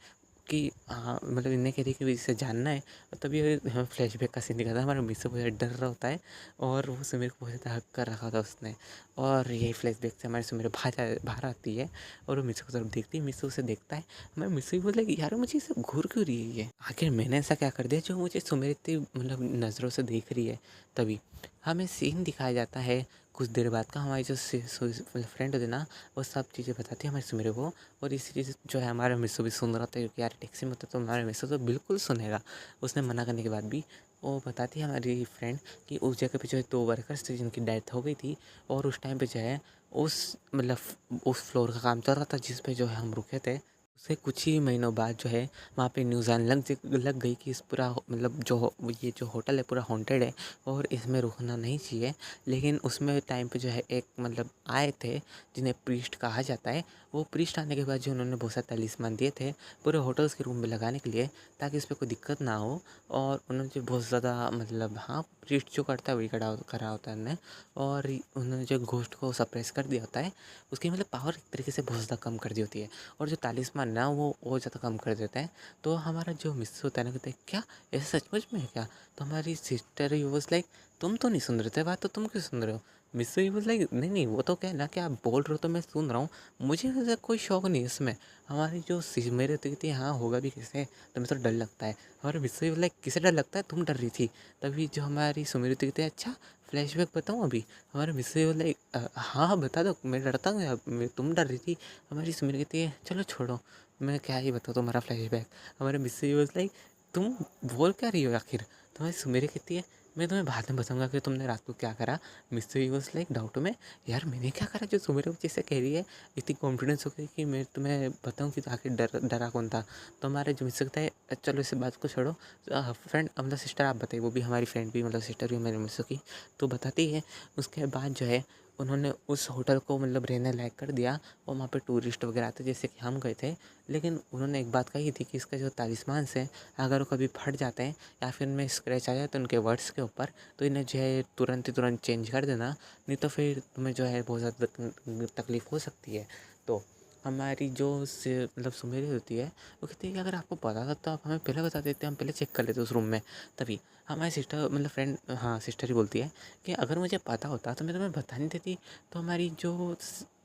कि हाँ मतलब इन्हें कह रही है कि इसे जानना है। और तभी हमें फ्लैशबैक का सीन दिखाता है, हमारा मिस्से बहुत डर रहा होता है और वो सुमेर को बहुत ज़्यादा हक कर रखा था उसने। और यही फ्लैशबैक से हमारे सुमेर बाहर आती है और वो मिस्से को तरफ देखती है, मिस्से उसे देखता है। हमारे मिस्से भी बोले कि यार मुझे इसे घूर क्यों रही है ये, आखिर मैंने ऐसा क्या कर दिया जो मुझे सुमेर इतनी मतलब नज़रों से देख रही है। तभी हमें सीन दिखाया जाता है कुछ देर बाद का, हमारी जो फ्रेंड होती है ना, वो सब चीज़ें बताती है हमारे सुमेरे को। और इसी चीज़ जो है हमारा मिस्सू भी सुन रहा था, क्योंकि यार टैक्सी में होता तो हमारा मिस्सू तो बिल्कुल सुनेगा। उसने मना करने के बाद भी वो बताती है हमारी फ्रेंड कि उस जगह पे जो है 2 वर्कर्स थे जिनकी डेथ हो गई थी। और उस टाइम पे जो है उस मतलब उस फ्लोर का काम चल रहा था जिस पे जो है हम रुके थे। उसके कुछ ही महीनों बाद जो है वहाँ पे न्यूज़ आने लग गई कि इस पूरा मतलब ये जो होटल है पूरा हॉन्टेड है और इसमें रुकना नहीं चाहिए। लेकिन उसमें टाइम पे जो है एक मतलब आए थे जिन्हें प्रीस्ट कहा जाता है। वो प्रीस्ट आने के बाद जो उन्होंने बहुत सारे तलीस्मान दिए थे पूरे होटल्स के रूम में लगाने के लिए, ताकि इस पर कोई दिक्कत ना हो। और उन्होंने जो बहुत ज़्यादा मतलब हाँ, प्रीस्ट जो करता है वही करा होता है उन्होंने। और उन्होंने जो घोस्ट को सप्रेस कर दिया होता है, उसकी मतलब पावर एक तरीके से बहुत ज़्यादा कम कर दी होती है। और जो तालिस्मान ना वो और ज़्यादा कम कर देते हैं। तो हमारा जो मिस होता है ना, कहते हैं क्या ऐसा सचमुच में है क्या? तो हमारी सिस्टर ही वॉज लाइक तुम तो नहीं सुन रहे थे बात, तो तुम क्यों सुन रहे हो? मिस ही वॉज लाइक नहीं नहीं, वो तो क्या है ना कि आप बोल रहे हो तो मैं सुन रहा हूँ, मुझे वैसे कोई शौक नहीं है इसमें। हमारी जो मेरे होती थी, हाँ होगा भी कैसे, तुम्हें तो डर लगता है। हमारे मिस ही लाइक किसे डर लगता है, तुम डर रही थी। तभी जो हमारी सुमेरी होती थी, अच्छा फ्लैशबैक बताऊँ अभी? हमारे मिस ही बोले हाँ हाँ बता दो, मैं डरता हूँ यार, तुम डर रही थी। हमारी सुमेरी कहती है चलो छोड़ो, मैं क्या ही बताऊँ तुम्हारा फ्लैशबैक। हमारे मिस ही वाज लाइक तुम बोल क्या रही हो आखिर? तुम्हारी सुमेरी कहती है मैं तुम्हें बाद में बताऊंगा कि तुमने रात को क्या करा। Miss he was like doubt में, यार मैंने क्या करा जो सुमेरी मुझे से कह रही है? इतनी कॉन्फिडेंस हो गई कि मैं तुम्हें बताऊँ कि आखिर डरा कौन था। तो हमारे जो मिस सकता है, चलो इस बात को छोड़ो, फ्रेंड मतलब सिस्टर आप बताइए। वो भी हमारी फ्रेंड भी मतलब सिस्टर भी हमारी मिस की, तो बताती है। उसके बाद जो है उन्होंने उस होटल को मतलब रहने लायक कर दिया और वहाँ पे टूरिस्ट वगैरह आते जैसे कि हम गए थे। लेकिन उन्होंने एक बात कही थी कि इसका जो तालिस्मान है, अगर वो कभी फट जाते हैं या फिर इनमें स्क्रैच आ जाए तो उनके वर्ड्स के ऊपर, तो इन्हें जो है तुरंत चेंज कर देना, नहीं तो फिर तुम्हें जो है बहुत ज़्यादा तकलीफ़ हो सकती है। तो हमारी जो मतलब सुमेरी होती है, वो कहती है कि अगर आपको पता था तो आप हमें पहले बता देते, हम पहले चेक कर लेते उस रूम में। तभी हमारी सिस्टर मतलब फ्रेंड, हाँ सिस्टर ही बोलती है कि अगर मुझे पता होता तो मैं तुम्हें बता नहीं देती। तो हमारी जो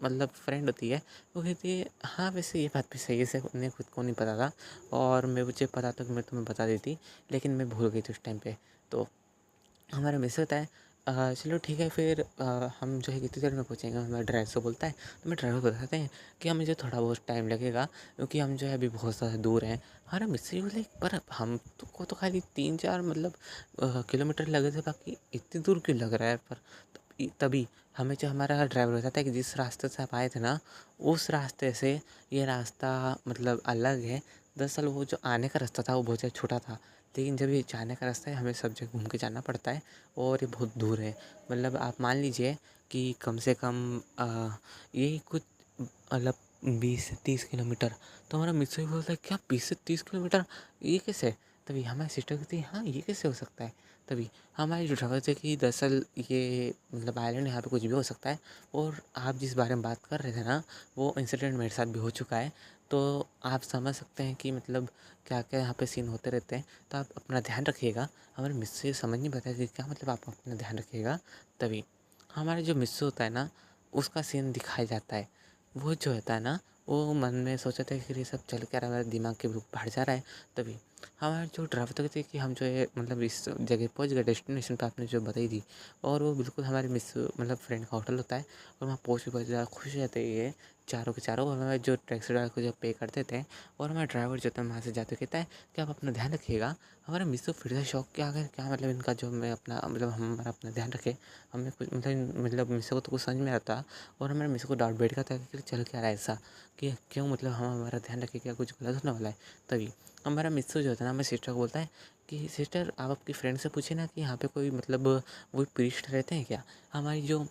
मतलब फ्रेंड होती है वो कहती है हाँ वैसे ये बात भी सही है, से उन्हें खुद को नहीं पता था और मैं मुझे पता था कि मैं तुम्हें बता देती, लेकिन मैं भूल गई थी उस टाइम पे। तो हमारा मिस होता है। चलो ठीक है फिर हम जो है कितनी देर में पहुँचेंगे? हमारा ड्राइवर से बोलता है। तो मैं ड्राइवर को बताते हैं कि हम मुझे थोड़ा बहुत टाइम लगेगा क्योंकि हम जो है अभी बहुत ज़्यादा दूर हैं। हमारा मिस्त्री बोले पर हम तो को तो खाली 3-4 मतलब किलोमीटर लगे थे, बाकी इतनी दूर क्यों लग रहा है? पर तभी हमें जो हमारा ड्राइवर बताता है कि जिस रास्ते से आप आए थे ना, उस रास्ते से ये रास्ता मतलब अलग है। दरअसल वो जो आने का रास्ता था वो बहुत ज़्यादा छोटा था, लेकिन जब ये जाने का रास्ता है हमें सब जगह घूम के जाना पड़ता है और ये बहुत दूर है। मतलब आप मान लीजिए कि कम से कम यही कुछ मतलब 20 से 30 किलोमीटर। तो हमारा मित्र बोलता है क्या 20 से 30 किलोमीटर, ये कैसे? तभी हमारी सिस्टर कहती है हाँ ये कैसे हो सकता है? तभी हमारी जो ड्राइवर थे कि दरअसल ये मतलब आइलैंड यहाँ पे कुछ भी हो सकता है। और आप जिस बारे में बात कर रहे थे ना, वो इंसिडेंट मेरे साथ भी हो चुका है। तो आप समझ सकते हैं कि मतलब क्या क्या यहाँ पे सीन होते रहते हैं। तो आप अपना ध्यान रखिएगा। हमारे मिस से समझ नहीं पाता कि क्या मतलब आप अपना ध्यान रखिएगा। तभी हमारा जो मिस होता है ना, उसका सीन दिखाया जाता है। वो जो होता है ना, वो मन में सोचा था कि ये सब चल क्या रहा है, मेरा दिमाग के बाहर जा रहा है। तभी हमारे जो ड्राइवर तो कहते कि हम जो है मतलब इस जगह पहुंच गए, डेस्टिनेशन पे आपने जो बताई थी। और वो बिल्कुल हमारे मिस मतलब फ्रेंड का होटल होता है और वहाँ पहुँच के बहुत ज़्यादा खुश हो जाते हैं ये चारों के चारों। और हमारे जो टैक्सी ड्राइवर को जो पे करते थे और हमारा ड्राइवर जो था वहाँ से जाते कहता है कि आप अपना ध्यान रखिएगा। हमारा मिस तो फिर से शौक के आ गए, क्या मतलब इनका जो मैं अपना मतलब हमारा अपना ध्यान रखे। हमें कुछ मतलब मिस को तो कुछ समझ में आता। और हमारे मिस को डाउट बैठ गया था कि चल क्या रहा है ऐसा, कि क्यों मतलब हम हमारा ध्यान रखें, क्या कुछ गलत होने वाला है। तभी हमारा मिस्टर जो होता है ना, हमारे सिस्टर को बोलता है कि सिस्टर आप आपकी फ्रेंड से पूछे ना कि यहाँ पे कोई मतलब वही प्रीस्ट रहते हैं क्या? हमारी जो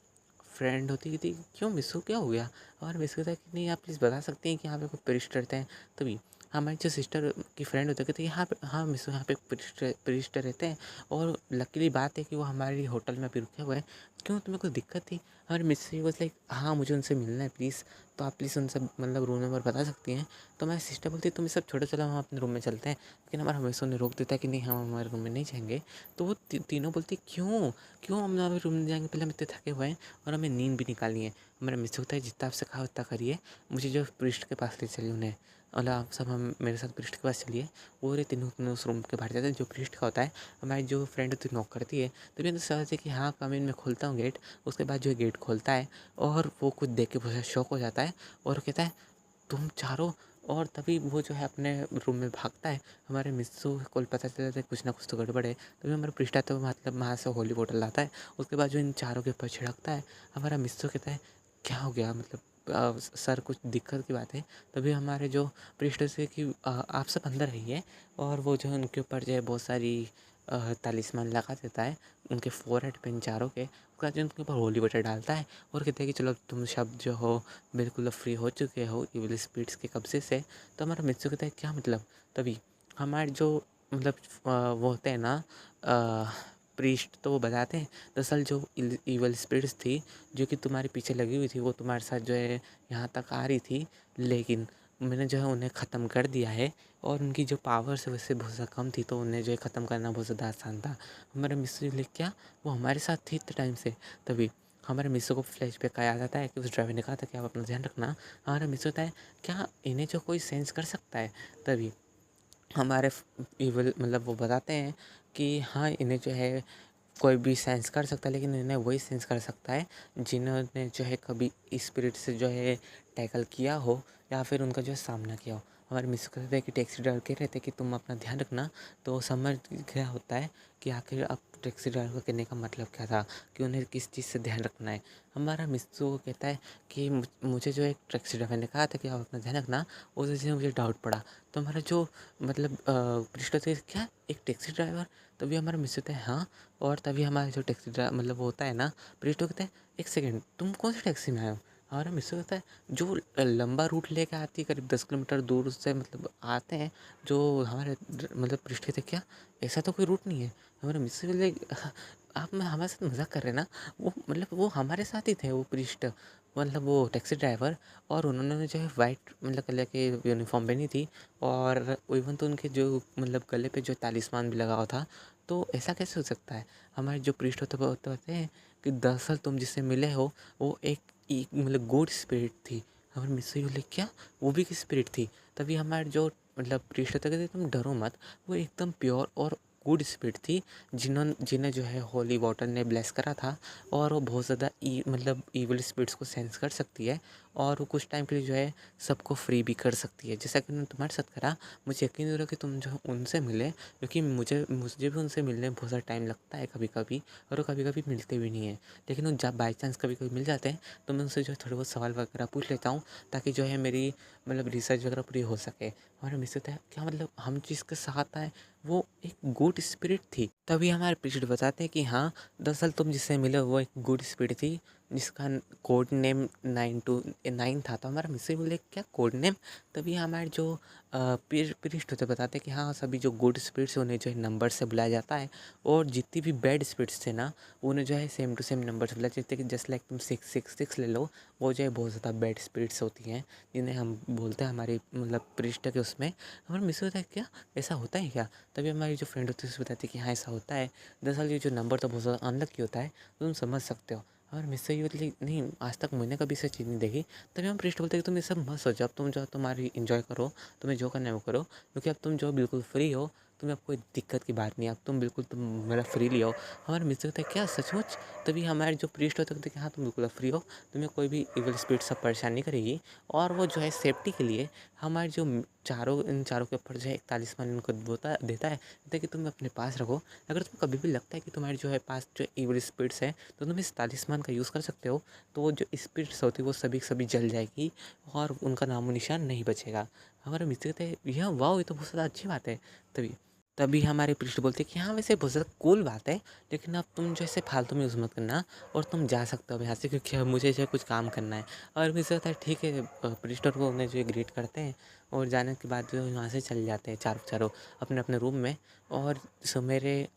फ्रेंड होती थी क्यों मिसू क्या हो गया? हमारे मिस कहता है कि नहीं आप प्लीज़ बता सकते हैं कि यहाँ पे कोई प्रीस्ट रहते हैं? तभी हमारी जो सिस्टर की फ्रेंड होती है कहती है यहाँ पे हाँ मिसू यहाँ पे प्रीस्ट रहते हैं। और लकीली बात है कि वो हमारी होटल में अभी रुके हुए हैं। क्यों तुम्हें कोई दिक्कत थी? हमारे मिस वॉज लाइक हाँ मुझे उनसे मिलना है प्लीज़, तो आप प्लीज़ उनसे मतलब रूम नंबर बता सकती हैं? तो हमारी सिस्टर बोलती है तुम सब छोड़ो, चलो हम अपने रूम में चलते हैं। लेकिन हमारा हमेशा उन्हें रोक देता है कि नहीं हम हमारे रूम में नहीं जाएंगे। तो वो तीनों बोलती क्यों क्यों हम हमारे रूम में जाएंगे, पहले हम इतने थके हुए हैं और हमें नींद भी निकालनी है। हमारा मिस होता है जितना आपसे कहा उतना करिए, मुझे जो पृष्ठ के पास ले चलिए उन्हें, और आप सब हम मेरे साथ पृष्ठ के पास चलिए। वो रे तीनों उस रूम के बाहर जाते हैं जो पृष्ठ का होता है। हमारी जो फ्रेंड होती है नॉक करती है, तभी अंदर समझते कि हाँ कम इन, मैं खोलता हूँ गेट। उसके बाद जो गेट खोलता है और वो कुछ देख के बहुत शौक हो जाता है और कहता है तुम चारों। और तभी वो जो है अपने रूम में भागता है। हमारे मिस्सू को पता चलता है कुछ ना कुछ तो गड़बड़ है। तभी हमारा पृष्ठा तो मतलब वहाँ से होली बोतल लाता है। उसके बाद जो इन चारों के ऊपर छिड़कता है, हमारा मिस्सू कहता है क्या हो गया, मतलब सर कुछ दिक्कत की बात है। तभी हमारे जो पृष्ठ से कि आप सब अंदर रहिए, और वो जो है उनके ऊपर जो है बहुत सारी तालिस्मान लगा देता है उनके फोरहेड पे, इन चारों के। उसके बाद जो उनके ऊपर होली वाटर डालता है और कहते हैं कि चलो तुम सब जो हो बिल्कुल फ्री हो चुके हो इविल स्पिरिट्स के कब्जे से। तो हमारा मित्सु कहता है क्या मतलब। तभी हमारे जो मतलब वो होते हैं ना प्रीस्ट, तो वो बताते हैं दरअसल जो इवल स्पिरिट्स थी जो कि तुम्हारे पीछे लगी हुई थी, वो तुम्हारे साथ जो है यहाँ तक आ रही थी, लेकिन मैंने जो है उन्हें ख़त्म कर दिया है। और उनकी जो पावर्स है वैसे बहुत ज़्यादा कम थी, तो उन्हें जो है ख़त्म करना बहुत ज़्यादा आसान था। हमारे मिस्टर ले क्या वो हमारे साथ थी इतने टाइम से। तभी हमारे मिस्टर को फ्लैश बैक याद आता है कि उस ड्राइवर ने कहा था कि आप अपना ध्यान रखना। हमारा मिस्टर होता है क्या इन्हें जो कोई सेंस कर सकता है। तभी हमारे इवल मतलब वो बताते हैं कि हाँ इन्हें जो है कोई भी सेंस कर सकता है, लेकिन इन्हें वही सेंस कर सकता है जिन्होंने जो है कभी स्पिरिट से जो है टैकल किया हो या फिर उनका जो है सामना किया हो। हमारे मिस कहते हैं कि टैक्सी ड्राइवर कह रहे थे कि तुम अपना ध्यान रखना, तो समझ गया होता है कि आखिर अब टैक्सी ड्राइवर का कहने का मतलब क्या था, कि उन्हें किस चीज़ से ध्यान रखना है। हमारा मिस्सू कहता है कि मुझे जो एक टैक्सी ड्राइवर ने कहा था कि आप अपना ध्यान रखना, उस वजह से मुझे डाउट पड़ा। तो हमारा जो मतलब पृष्ठ थे क्या एक टैक्सी ड्राइवर। तभी हमारा मिस्सू कहता है हाँ। और तभी हमारा जो टैक्सी ड्राइवर मतलब वो होता है ना पृष्ठ, कहता है एक सेकेंड तुम कौन सी टैक्सी में आए हो। हमारा मिस्सू कहता है जो लंबा रूट लेके आती है करीब 10 किलोमीटर दूर से मतलब आते हैं जो हमारे मतलब पृष्ठ के थे क्या ऐसा तो कोई रूट नहीं है। हमारे मिस्सू बोले आप मैं हमारे साथ मजाक कर रहे हैं ना। वो मतलब वो हमारे साथ ही थे वो पृष्ठ, मतलब वो टैक्सी ड्राइवर। और उन्होंने जो है वाइट मतलब कलर के यूनिफॉर्म पहनी थी, और इवन तो उनके जो मतलब गले पे जो तालिस्मान भी लगा हुआ था। तो ऐसा कैसे हो सकता है। हमारे जो पृष्ठ होते वो बताते हैं कि दरअसल तुम जिससे मिले हो वो एक मतलब गुड स्पिरिट थी। हमारे मिस्र बोले क्या वो भी की स्पिरिट थी। तभी हमारे जो मतलब पृष्ठ होते कहते तुम डरो मत, वो एकदम प्योर और गुड स्पिरिट थी जिन्हें जो है होली वाटर ने ब्लेस करा था। और वो बहुत ज़्यादा मतलब ईविल स्पिरिट्स को सेंस कर सकती है, और वो कुछ टाइम के लिए जो है सबको फ्री भी कर सकती है, जैसा कि उन्होंने तुम्हारे साथ करा। मुझे यकीन नहीं हो रहा कि तुम जो है उनसे मिले, क्योंकि मुझे मुझे भी उनसे मिलने में बहुत सारा टाइम लगता है कभी कभी, और वो कभी कभी मिलते भी नहीं है। लेकिन वो जब बाई चांस कभी कभी मिल जाते हैं तो मैं उनसे जो है थोड़े बहुत सवाल वगैरह पूछ लेता हूँ, ताकि जो है मेरी मतलब रिसर्च वगैरह पूरी हो सके। हमारा मिस्टर है क्या मतलब हम जिसके साथ आए वो एक गुड स्पिरिट थी। तभी हमारे पीछे बताते हैं कि हाँ दरअसल तुम जिससे मिले वो एक गुड स्पिरिट थी जिसका कोड नेम 929 था। तो हमारा मिस्टर बोले क्या कोड नेम। तभी हमारे जो पृष्ठ होते बताते हैं कि हाँ सभी जो गुड स्पिरिट्स उन्हें जो है नंबर से बुलाया जाता है, और जितनी भी बैड स्पिरिट्स थे ना उन्हें जो है सेम टू सेम नंबर से बुलाया जाता है, कि जस्ट लाइक तुम 666 ले लो, वो जो है बहुत ज़्यादा बैड स्पिरिट्स होती हैं जिन्हें हम बोलते हैं हमारी मतलब पृष्ठ के उसमें। हमारा मिस होता है क्या ऐसा होता है क्या। तभी हमारी जो फ्रेंड होती है उससे बताती है कि हाँ ऐसा होता है। दरअसल ये जो नंबर तो बहुत ज़्यादा अनलकी होता है, तो तुम समझ सकते हो। और मिससे ये बोली नहीं आज तक मैंने कभी से चीज़ नहीं देखी। तभी हम पृष्ठ बोलते हैं कि तुम ये सब मत सोचो, अब तुम जो तुम्हारी इन्जॉय करो, तुम्हें जो करना है वो करो, क्योंकि अब तुम जो बिल्कुल फ्री हो, तुम्हें अब कोई दिक्कत की बात नहीं है, अब तुम बिल्कुल तुम मेरा फ्रीली हो। हमारे मिस्टर होता है क्या सचमुच। तभी हमारे जो पृष्ठ होते हैं कि हाँ तुम बिल्कुल फ्री हो, तुम्हें कोई भी इविल स्पिरिट सब परेशान नहीं करेगी। और वो जो है सेफ्टी के लिए हमारे जो चारों इन चारों के ऊपर जो है 41 मन उनको देता है कि तुम अपने पास रखो। अगर तुम्हें कभी भी लगता है कि तुम्हारे जो है पास जो इविल स्पिरिट्स है तो तुम इस तालिस्मान का यूज़ कर सकते हो, तो वो जो स्पिरिट्स होती है वो सभी सभी जल जाएगी और उनका नामो निशान नहीं बचेगा। हमारे मिस्टर कहते हैं यह वाह ये तो बहुत ज़्यादा अच्छी बात है। तभी तभी हमारे पृष्ठ बोलते हैं कि हाँ वैसे बहुत ज़्यादा कूल बात है, लेकिन अब तुम जो ऐसे फालतू में यूज़ मत करना, और तुम जा सकते हो यहाँ से, क्योंकि अब मुझे जो है कुछ काम करना है। और मिस्टर कहता है ठीक है। पृष्ठ और वो उन्हें जो है ग्रीट करते हैं, और जाने के बाद जो है वहाँ से चले जाते हैं चारों चारों अपने अपने रूम में। और सवेरे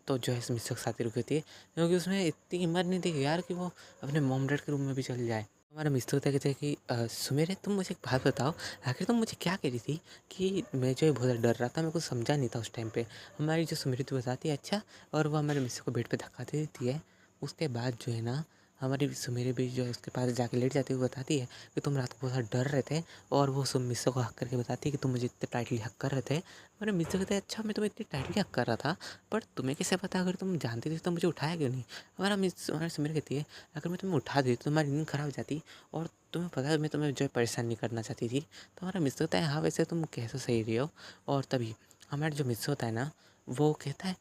तो जो है मिस्टर के साथ ही रुकी थी, क्योंकि उसमें इतनी हिम्मत नहीं थी यार कि वो अपने मॉम डैड के रूम में भी चल जाए। हमारा मिस्टर कहते हैं कि सुमेरे तुम मुझे एक बात बताओ, आखिर तुम मुझे क्या कह रही थी कि मैं जो है बहुत ज़्यादा डर रहा था, मेरे को समझा नहीं था उस टाइम पे। हमारी जो सुमेरी तो बताती है अच्छा, और वो हमारे मिस्टर को बेड पे धक्का दे देती है। उसके बाद जो है ना हमारी सुमेरी भी जो है उसके पास जाके लेट जाती हुई बताती है कि तुम रात को बहुत ज़्यादा डर रहे थे, और वो सुम मिस्टर को हक करके बताती है कि तुम मुझे इतने टाइटली हक कर रहे थे। हमारे मिस्टर कहते हैं अच्छा मैं तुम्हें इतनी टाइटली हक कर रहा था, पर तुम्हें कैसे पता, अगर तुम जानती थी तो मुझे उठाया क्यों नहीं। हमारा सुमेर कहती है अगर मैं तुम्हें उठा देती तो तुम्हारी नींद खराब हो जाती, और तुम्हें पता है मैं तुम्हें जो है परेशान नहीं करना चाहती थी। तो हमारा मिस्टर कहता है हाँ वैसे तुम कह तो सही रही हो। और तभी हमारा जो मिस्टर होता है ना वो कहता है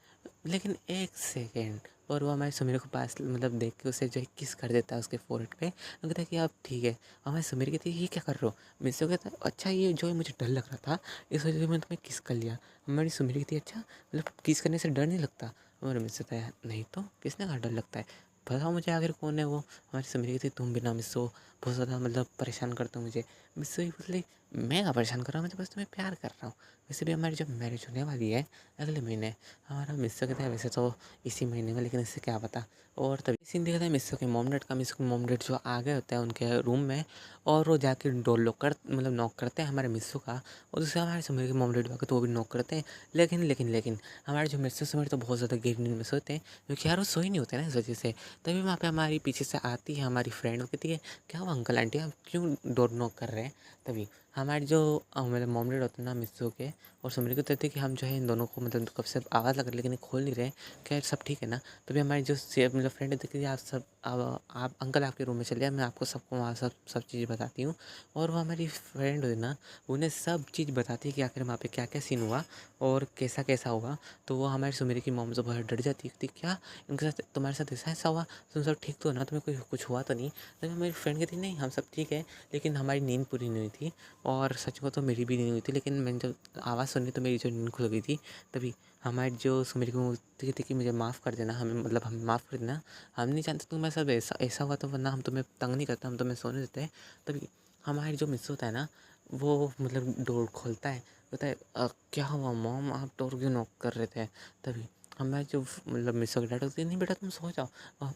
लेकिन एक सेकेंड, और वो हमारे सुमेर को पास मतलब देख के उसे जो है किस कर देता है उसके फोrehead पे। वो कहता है कि अब ठीक है। हमारे सुमेर कहती है ये क्या कर रहे हो। मिस्सो कहता है अच्छा ये जो है मुझे डर लग रहा था इस वजह से मैंने तुम्हें किस कर लिया। हमारी सुमेर कहती है अच्छा मतलब किस करने से डर नहीं लगता। हमारे मिस्सो कहता है नहीं तो किसने कहा डर लगता है, बताओ मुझे आखिर कौन है वो। हमारी सुमेर कहती है तुम बिना मिस्सो बहुत ज़्यादा मतलब परेशान करते हो मुझे। मिस्सो ही बोले मैं क्या परेशान कर रहा हूँ, मैं तो बस तुम्हें प्यार कर रहा हूँ। वैसे भी हमारी जब मैरिज होने वाली है अगले महीने। हमारा मिस्सो कहता है वैसे तो इसी महीने में, लेकिन इससे क्या पता। और तभी सीन दिखाता है मिस्सो के मॉम डैड का। मिस्सो के मॉम डैड जो आ गए होते हैं उनके रूम में और वो जाके डोर लॉक कर मतलब नॉक करते हैं हमारे मिस्सो का। और दूसरा हमारे सुमेर के मॉम डैड आके तो वो भी नॉक करते हैं। लेकिन हमारे जो मिस्सो सुमेर तो बहुत ज़्यादा गहरी नींद में सोते हैं क्योंकि यार वो सोए नहीं होते ना इस वजह से। तभी वहाँ पे हमारी पीछे से आती है हमारी फ्रेंड, वो कहती है क्या हुआ अंकल आंटी आप क्यों डोर नॉक कर रहे हैं। तभी हमारे जो मतलब मॉम डैड होते हैं ना मिस्सो के और सुमेर को कहते थे कि हम जो है इन दोनों को मतलब कब से आवाज़ लगा लेकिन ये खोल नहीं रहे, क्या सब ठीक है ना। तभी हमारी जो मतलब फ्रेंड है देखिए आप सब आप अंकल आपके रूम में चलिए, मैं आपको सबको वहाँ सब चीज़ बताती हूँ। और वो हमारी फ्रेंड है ना उन्हें सब चीज़ बताती है कि आखिर वहाँ पे क्या क्या सीन हुआ और कैसा कैसा हुआ। तो वो हमारी सुमेर की मॉम से बहुत डर जाती थी, क्या इनके साथ तुम्हारे साथ ऐसा ऐसा हुआ, तुम सब ठीक तो हो ना, तुम्हें कोई कुछ हुआ तो नहीं। तभी हमारी फ्रेंड कहती नहीं हम सब ठीक है, लेकिन हमारी नींद पूरी नहीं हुई थी। और सच को तो मेरी भी नहीं हुई थी, लेकिन मैंने जब आवाज़ सुनी तो मेरी जो नींद खुल गई थी। तभी हमारी जो सुमेर की मूर्ति थी कि मुझे माफ़ कर देना, हमें मतलब हमें माफ़ कर देना, हम नहीं जानते तुम्हारे साथ ऐसा ऐसा हुआ तो, वरना हम तुम्हें तंग नहीं करते, हम तुम्हें सोने देते हैं। तभी हमारी जो मिस होता है ना वो मतलब डोर खोलता है, बोलता है क्या हुआ मॉम आप डोर क्यों नॉक कर रहे थे। तभी हमारे जो मतलब मिसो के डैड होते हैं नहीं बेटा तुम सो जाओ,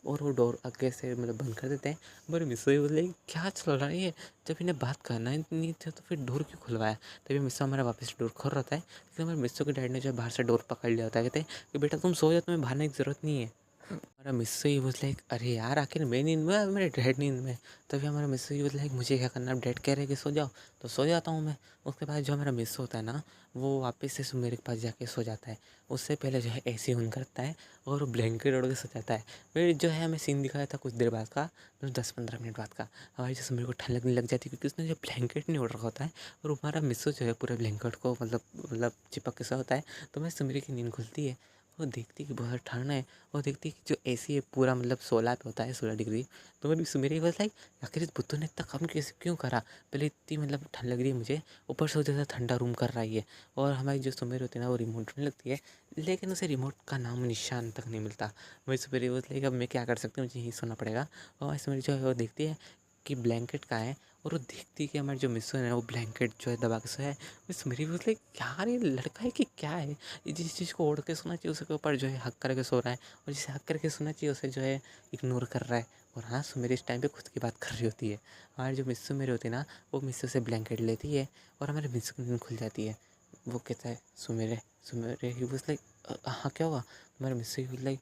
और वो डोर आगे से मतलब बंद कर देते हैं। पर मिसो ही बोले क्या चल रहा है ये, जब इन्हें बात करना ही नहीं था तो फिर डोर क्यों खुलवाया। तभी मिसो हमारा वापस डोर खोल रहा है, लेकिन हमारे मिसो के डैड ने जो बाहर से डोर पकड़ लिया होता है, कहते हैं कि बेटा तुम सो जाओ तुम्हें बाहर आने की ज़रूरत नहीं है। हमारा मिस्सू ही वाज लाइक अरे यार आखिर मैं नींद में मेरे डैड नींद में। तभी हमारा मिस्सू ही वाज लाइक मुझे क्या करना, अब डैड कह रहे हैं कि सो जाओ तो सो जाता हूँ मैं। उसके बाद जो हमारा मिस्सू होता है ना वो वापस से मेरे पास जाके सो जाता है। उससे पहले जो है एसी ऑन करता है और वो ब्लैंकेट ओढ़ के सो जाता है। फिर जो है हमें सीन दिखाया था कुछ देर बाद का, मतलब 10-15 मिनट बाद का। हमारी जैसे मेरे को ठंड लगने लग जाती है क्योंकि उसने जो ब्लैंकेट नहीं ओढ़ रखा होता है और हमारा मिस्सू जो है पूरे ब्लैंकेट को मतलब चिपक के सा होता है। तो मैं सुमेरी की नींद खुलती है, वो देखती है कि बहुत ठंड है और देखती है कि जो एसी है पूरा मतलब 16 पे होता है, 16 डिग्री। तो मेरी बस लाइक आखिर इस बुद्धू ने इतना कम कैसे क्यों करा, पहले इतनी मतलब ठंड लग रही है मुझे, ऊपर से ज़्यादा ठंडा रूम कर रही है। और हमारी जो सुमेर होती है ना वो रिमोट ढूंढने लगती है, लेकिन उसे रिमोट का नाम निशान तक नहीं मिलता। वही सुमेर बस लाइक अब मैं क्या कर सकती हूँ, मुझे यही सोना पड़ेगा। और हमारी सुमेर जो है वो देखती है कि ब्लैंकेट कहाँ है, और वो देखती है कि हमारे जो मिस्सू है वो ब्लैंकेट जो है दबा के सोया है। बस मेरी बोल लाइक यार ये लड़का है कि क्या है, ये जिस चीज़ को ओढ़ के सोना चाहिए उसके ऊपर जो है हक करके सो रहा है, और जिसे हक करके सोना चाहिए उसे जो है इग्नोर कर रहा है। और हाँ सुमेर इस टाइम पे खुद की बात कर रही होती है। हमारी जो मिस्सू मेरी होती है ना वो मिस्सू से ब्लैंकेट लेती है और हमारे मिस्सू की नींद खुल जाती है। वो कहता है सुमेरे सुमेरे, ही वाज लाइक हाँ क्या हुआ। हमारे मिस्सू ही लाइक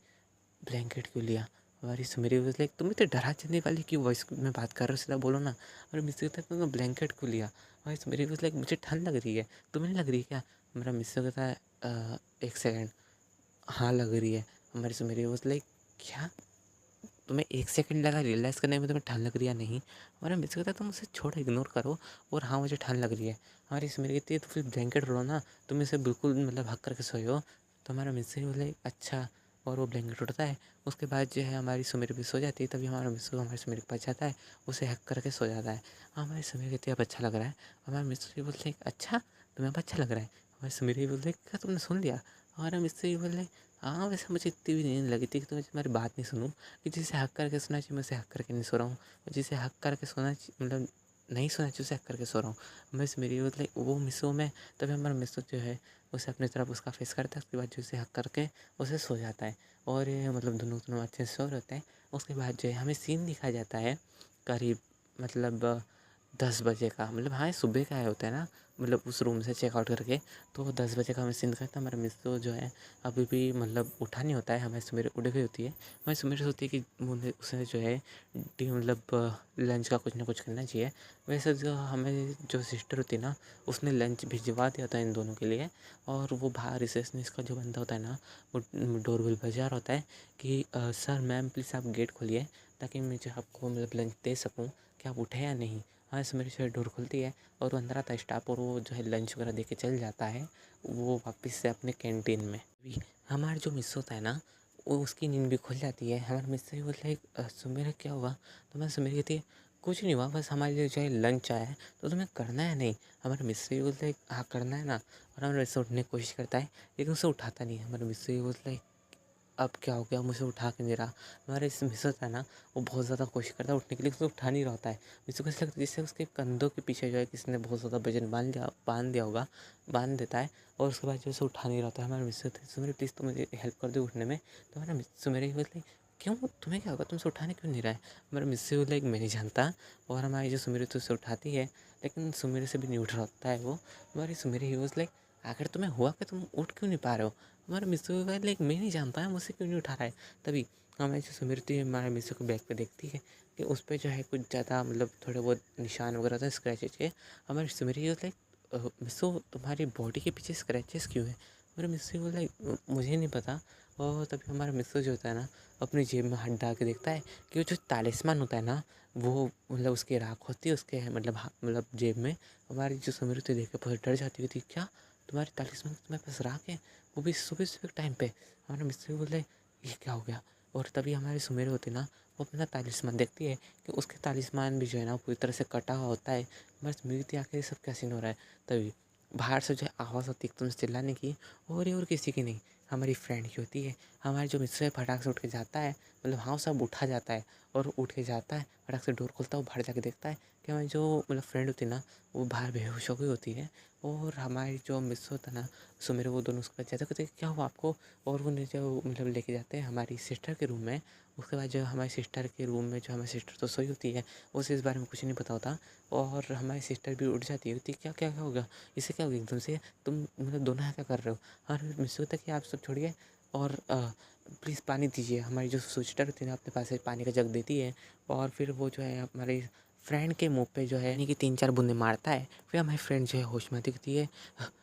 ब्लैंकेट क्यों लिया। हमारी सुमेरी वाज लाइक तुम इतने डरा चलने वाली क्यों वॉइस में बात कर रहे हो, सीधा बोलो ना। और मिस्सू कहता है तुमने ब्लैंकेट क्यों लिया। हमारी सुमेरी वाज लाइक मुझे ठंड लग रही है, तुम्हें नहीं लग रही क्या। हमारा मिस्सू कहता है एक सेकेंड, हाँ लग रही है। हमारी सुमेरी वाज लाइक क्या, तुम्हें 1 सेकंड लगा रियलाइज़ करने में तुम्हें ठंड लग रही है या नहीं। हमारा मिस कहता है तुम उसे छोड़ो इग्नोर करो, और हाँ मुझे ठंड लग रही है। हमारी सुमेरी कहती है तो फिर ब्लैंकेट उड़ो ना, तुम इसे बिल्कुल मतलब हक करके सोए हो। तो हमारा मिस बोले अच्छा, और वो ब्लैंकेट उड़ता है। उसके बाद जो है हमारी सुमेरी भी सो जाती है। तभी हमारा मिस हमारी सुमेरी के पास जाता है, उसे हक करके सो जाता है। हमारी सुमेरी कहती है अब अच्छा लग रहा है। हमारा मिस बोलते हैं अच्छा तुम्हें अब अच्छा लग रहा है। हमारी सुमेरी बोलते क्या तुमने सुन लिया। हमारा मिस बोले हाँ वैसे मुझे इतनी भी नींद लगी थी कि तुम्हारी बात नहीं सुनूं, कि जिसे हक करके सोना चाहिए मैं उसे हक करके नहीं सो रहा हूँ, और जिसे हक करके सोना मतलब नहीं सोना चाहिए उसे हक करके सो रहा हूँ। बस मेरी मतलब वो मिसो में। तभी हमारा मिसो जो है उसे अपनी तरफ उसका फेस करता है, उसके बाद जो उसे हक करके उसे सो जाता है। और ये मतलब दोनों दोनों अच्छे से सो रहते हैं। उसके बाद जो है हमें सीन दिखाया जाता है करीब मतलब 10 बजे का, मतलब हाँ सुबह का होता है ना, मतलब उस रूम से चेकआउट करके। तो 10 बजे का हमें सीन दिखाया था। हमारा मिसो जो है अभी भी मतलब उठा नहीं होता है, हमारी सुमेर उड़ गई होती है। हमारी सुमेर सोचती है कि उसे जो है मतलब लंच का कुछ ना कुछ करना चाहिए। वैसे जो हमें जो सिस्टर होती है ना उसने लंच भिजवा दिया था इन दोनों के लिए। और वो बाहर रिसेप्शनिस्ट का जो बंदा होता है ना वो डोरबेल बजा रहा होता है कि सर मैम प्लीज़ आप गेट खोलिए ताकि मैं जो आपको मतलब लंच दे सकूँ, क्या आप उठे या नहीं। हाँ सुमेर जो है डोर खुलती है और वो अंदर आता है स्टाफ, और वो जो है लंच वगैरह दे के चल जाता है वो वापस से अपने कैंटीन में। अभी हमारा जो मिस होता है ना वो उसकी नींद भी खुल जाती है। हमारे मिस्टर भी बोलते हैं सुमेर क्या हुआ? तो मैं सुमेर कहती है कुछ नहीं हुआ, बस हमारे लिए जो है लंच आया है, तो तुम्हें करना है नहीं? हमारे मिस्टर भी बोलते हैं हाँ करना है ना। और हमारे मिस्टर उठने की कोशिश करता है लेकिन उसे उठाता नहीं है। हमारे मिस्टर भी बोलते हैं अब क्या हो गया, मुझे उठा के नहीं रहा। हमारे इस मिस्टर था ना, वो बहुत ज़्यादा कोशिश करता है उठने के लिए, उसे उठा नहीं रहा होता है। मिस्टर को ऐसा लगता है जैसे उसके कंधों के पीछे जो है किसी ने बहुत ज़्यादा वजन बांध दिया होगा, बांध देता है और उसके बाद जो है उठा नहीं रहा होता है। हमारे मिस्टर थे सुमेर प्लीज़ तो मुझे हेल्प कर दो उठने में। तो हमारा सुमेर ही बोलते क्यों, तुम्हें क्या होगा, तुमसे उठाने क्यों नहीं रहा है? हमारा मिस्टर बोला एक मैं नहीं जानता। और हमारी जो सुमेर तो उसे उठाती है लेकिन सुमेर से भी नहीं उठ रहा होता है वो। हमारी सुमेर ही वॉज लाइक आखिर तुम्हें हुआ कि तुम उठ क्यों नहीं पा रहे हो? हमारे मिस्टर का लाइक मैं नहीं जानता है, मुझसे क्यों नहीं उठा रहा है? तभी हमारी जो सुमिरती है हमारे मिस्टर को बैग पे देखती है कि उस पर जो है कुछ ज़्यादा मतलब थोड़े बहुत निशान वगैरह था, स्क्रैचेज के। हमारी सुमिर लाइक मिस्टर तुम्हारी बॉडी के पीछे स्क्रैचेस क्यों है? मेरे मिस्टर को लाइक मुझे नहीं पता। और तभी हमारा मिस्टर जो होता है ना, अपनी जेब में हाथ डाल के देखता है कि वो जो तालिस्मान होता है ना, वो मतलब उसकी राख होती है उसके मतलब जेब में। हमारी जो सुमिरती देख के बहुत डर जाती थी, क्या तुम्हारी तालिस्मान तुम्हारे पास राख है, वो भी सुबह सुबह टाइम पे? हमारे मिस्त्री बोले ये क्या हो गया? और तभी हमारी सुमेर होती ना, वो अपना तालिस्मान देखती है कि उसके तालिस्मान भी जो है ना पूरी तरह से कटा हुआ होता है। हमारी सुमेर की आखिर सब क्या सीन हो रहा है? तभी बाहर से जो है आवाज़ होती है एकदम से चिल्लाने की, और किसी की नहीं, हमारी फ्रेंड की होती है। हमारे जो मिस्टर है फटाक से उठ के जाता है, मतलब हाँ सब उठा जाता है और उठ के जाता है, फटाक से डोर खोलता है, वो बाहर जाके देखता है कि हमारी जो मतलब फ्रेंड होती है ना, वो बाहर बेहोश हो गई होती है। और हमारी जो मिस होता है ना, सो मेरे वो दोनों उसके बाद जाते कहते क्या हुआ आपको? और वो जो मतलब लेके जाते हैं हमारी सिस्टर के रूम में। उसके बाद जो हमारी सिस्टर के रूम में जो हमारी सिस्टर तो सोई होती है, उसे इस बारे में कुछ नहीं पता होता। और हमारी सिस्टर भी उठ जाती होती क्या क्या क्या होगा, इसे क्या हो गया एकदम से, तुम मतलब दोनों यहाँ क्या कर रहे हो? और मिस होता कि आप सब छोड़िए और प्लीज़ पानी दीजिए। हमारी जो सिस्टर होती है ना, अपने पास से पानी का जग देती है और फिर वो जो है हमारी फ्रेंड के मुंह पे जो है यानी कि 3-4 बूंदे मारता है। फिर हमारी फ्रेंड जो है होश में आती कहती है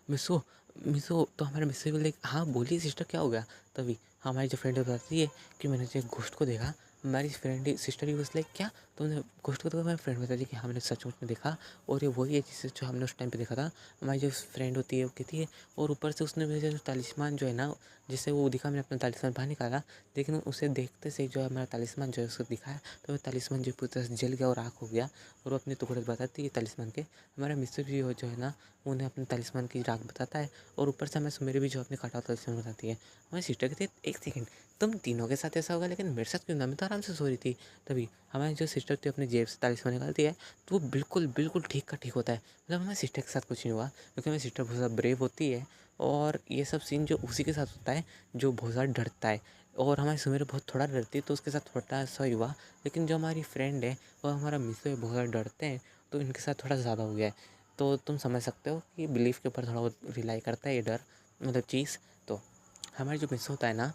मिसो मिसो। तो हमारे मिस्टर बोले हाँ बोलिए सिस्टर क्या हो गया? तभी हमारी जो फ्रेंड बताती है कि मैंने जो घोस्ट को देखा। हमारी फ्रेंड सिस्टर ही उसने क्या तुमने घोस्ट को देखा? हमारी फ्रेंड बताती है कि हाँ मैंने सचमुच में देखा और ये वही है जिसे जो हमने उस टाइम पे देखा था। हमारी जो फ्रेंड होती है वो कहती है और ऊपर से उसने मेरे जो तालिस्मान जो है ना, जिससे वो दिखा, मैंने अपना तालिस्मान बाहर निकाला, लेकिन उसे देखते से जो है हमारा तालिस्मान जो है उसको दिखाया तो वो तालिस्मान जो पूरी तरह से जल गया और राख हो गया। और वो अपने टुकड़े बताती है तालिस्मान के। हमारा मिस्टर भी जो है ना, उन्हें अपने तालिस्मान की राख बताता है और ऊपर से हमें सुमेरी भी जो अपने काटा हुआ तालिस्मान बताती है। हमारी सिस्टर कहती है एक सेकंड, तुम तीनों के साथ ऐसा होगा लेकिन मेरे साथ क्यों ना, मैं तो आराम से सो रही थी। तभी हमारी जो सिस्टर थी अपनी जेब से तालिस्मान निकालती है तो वो बिल्कुल बिल्कुल ठीक का ठीक होता है। मतलब हमारी सिस्टर के साथ कुछ नहीं हुआ क्योंकि हमारी सिस्टर बहुत ज़्यादा ब्रेव होती है। और ये सब सीन जो उसी के साथ होता है जो बहुत ज़्यादा डरता है। और हमारी सुमेर बहुत थोड़ा डरती है तो उसके साथ थोड़ा सा ही हुआ। लेकिन जो हमारी फ्रेंड है और हमारा मिसो है बहुत ज़्यादा डरते हैं, तो इनके साथ थोड़ा ज़्यादा हो गया है। तो तुम समझ सकते हो कि बिलीफ के ऊपर थोड़ा बहुत रिलाई करता है ये डर मतलब चीज़। तो हमारा जो मिस होता है ना,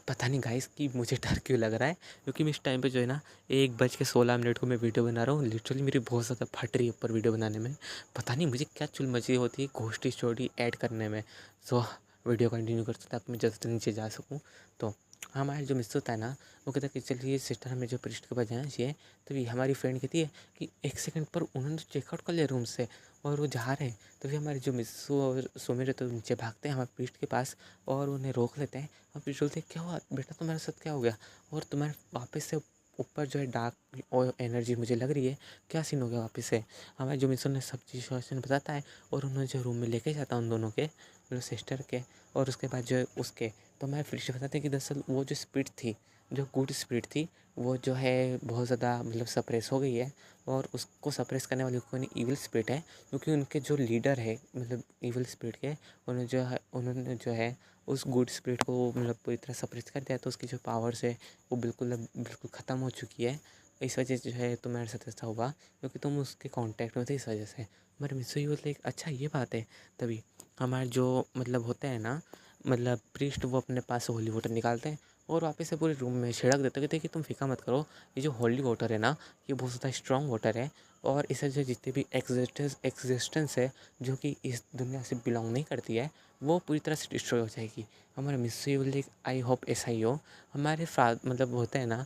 पता नहीं गाइस कि मुझे डर क्यों लग रहा है, क्योंकि मैं इस टाइम पे जो है ना 1:16 को मैं वीडियो बना रहा हूँ। लिटरली मेरी बहुत ज़्यादा फट रही है ऊपर वीडियो बनाने में। पता नहीं मुझे क्या चुल मची होती है घोस्ट स्टोरी ऐड करने में। सो वीडियो कंटिन्यू कर सकते ताकि मैं जल्द से नीचे जा सकूँ। तो हमारा जो मिस होता है ना, वो कहता है कि चलिए सिस्टर हमें जो प्रिस्ट के पास जाना चाहिए। तभी हमारी फ्रेंड कहती है कि एक सेकंड, पर उन्होंने तो चेकआउट कर लिया रूम से और वो जा रहे हैं। तभी हमारे जो मिस्सू और सुमेर तो नीचे भागते हैं हमारे प्रिस्ट के पास और उन्हें रोक लेते हैं। और प्रिस्ट बोलते हैं क्या हुआ बेटा, तुम्हारे साथ क्या हो गया? और तुम्हारे वापस से ऊपर जो है डार्क और एनर्जी मुझे लग रही है, क्या सीन हो गया वापस से? हमारे जो मिस्सू ने सब चीज़ बताता है और उन्होंने जो रूम में लेके जाता है उन दोनों के मतलब सिस्टर के और उसके बाद जो है उसके। तो हमारे प्रिस्ट बताते हैं कि दरअसल वो जो स्पिरिट थी, जो गुड स्पिरिट थी, वो जो है बहुत ज़्यादा मतलब सप्रेस हो गई है। और उसको सप्रेस करने वाली कोई इविल स्पिरिट है, क्योंकि उनके जो लीडर है मतलब इविल स्पिरिट के, उन्होंने जो है उस गुड स्पिरिट को मतलब पूरी तरह सप्रेस कर दिया। तो उसकी जो पावर्स है वो बिल्कुल ख़त्म हो चुकी है। इस वजह से जो है तुम्हारे साथ ऐसा हुआ क्योंकि तुम उसके कांटेक्ट में थे, इस वजह से। हमारे मिस्टर ही बोलते अच्छा ये बात है। तभी हमारे जो मतलब होते हैं ना मतलब प्रीस्ट, वो अपने पास से होली वाटर निकालते हैं और वापस से पूरे रूम में छिड़क देते हैं। कहते हैं कि तुम फिक्र मत करो, ये जो होली वाटर है ना, ये बहुत ज़्यादा स्ट्रॉन्ग वाटर है और इससे जो जितने भी एग्जिस्टेंस है जो कि इस दुनिया से बिलोंग नहीं करती है, वो पूरी तरह से डिस्ट्रॉय हो जाएगी। हमारे मिस्टर बोले आई होप ऐसा ही हो। हमारे मतलब होते हैं ना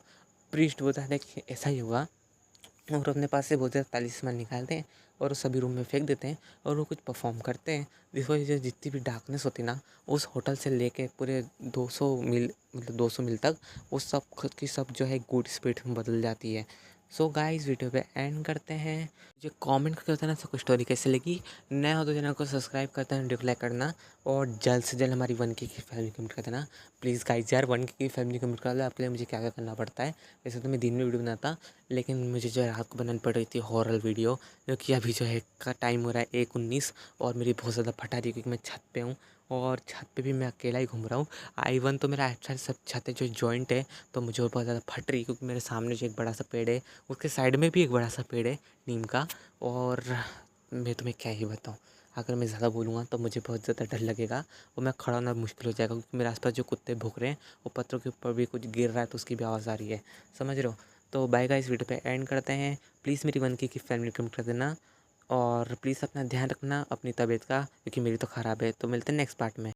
प्रीस्ट, बोलता है कि ऐसा ही होगा। और अपने पास से बहुत ज़्यादा तालिस्मान निकालते हैं और उस सभी रूम में फेंक देते हैं और वो कुछ परफॉर्म करते हैं, जिस वजह से जितनी भी डार्कनेस होती ना उस होटल से लेके पूरे 200 मील मतलब 200 मील तक वो सब खुद की सब जो है गुड स्पीड में बदल जाती है। सो गाइस वीडियो पे एंड करते हैं। मुझे कमेंट करके बताना सबको स्टोरी कैसे लगी। नया हो तो चैनल को सब्सक्राइब करते हैं, वीडियो को लाइक करना और जल्द से जल्द हमारी 1K की फैमिली कम्प्लीट कर देना प्लीज़ गाइस। यार 1K की फैमिली कम्प्लीट कर लो, आपके लिए मुझे क्या क्या करना पड़ता है। वैसे तो मैं दिन में वीडियो बनाता, लेकिन मुझे जो है रात को बनानी पड़ रही थी हॉरर वीडियो, क्योंकि अभी जो है का टाइम हो रहा है 1:19 और मेरी बहुत ज़्यादा फटा रही है क्योंकि मैं छत पे हूँ और छत पे भी मैं अकेला ही घूम रहा हूँ। I1 तो मेरा अच्छा सब छत है जो जॉइंट है, तो मुझे और बहुत ज़्यादा फट रही है क्योंकि मेरे सामने जो एक बड़ा सा पेड़ है उसके साइड में भी एक बड़ा सा पेड़ है नीम का। और मैं तुम्हें क्या ही बताऊँ, अगर मैं ज़्यादा बोलूँगा तो मुझे बहुत ज़्यादा डर लगेगा और मैं खड़ा होना मुश्किल हो जाएगा क्योंकि मेरे आसपास जो कुत्ते भौंक रहे हैं वो पत्थरों के ऊपर भी कुछ गिर रहा है तो उसकी भी आवाज़ आ रही है, समझ रहे हो। तो बाय गाइस, वीडियो पे एंड करते हैं। प्लीज़ मेरी 1K की फैमिली कमेंट कर देना और प्लीज़ अपना ध्यान रखना अपनी तबीयत का, क्योंकि मेरी तो ख़राब है। तो मिलते हैं नेक्स्ट पार्ट में।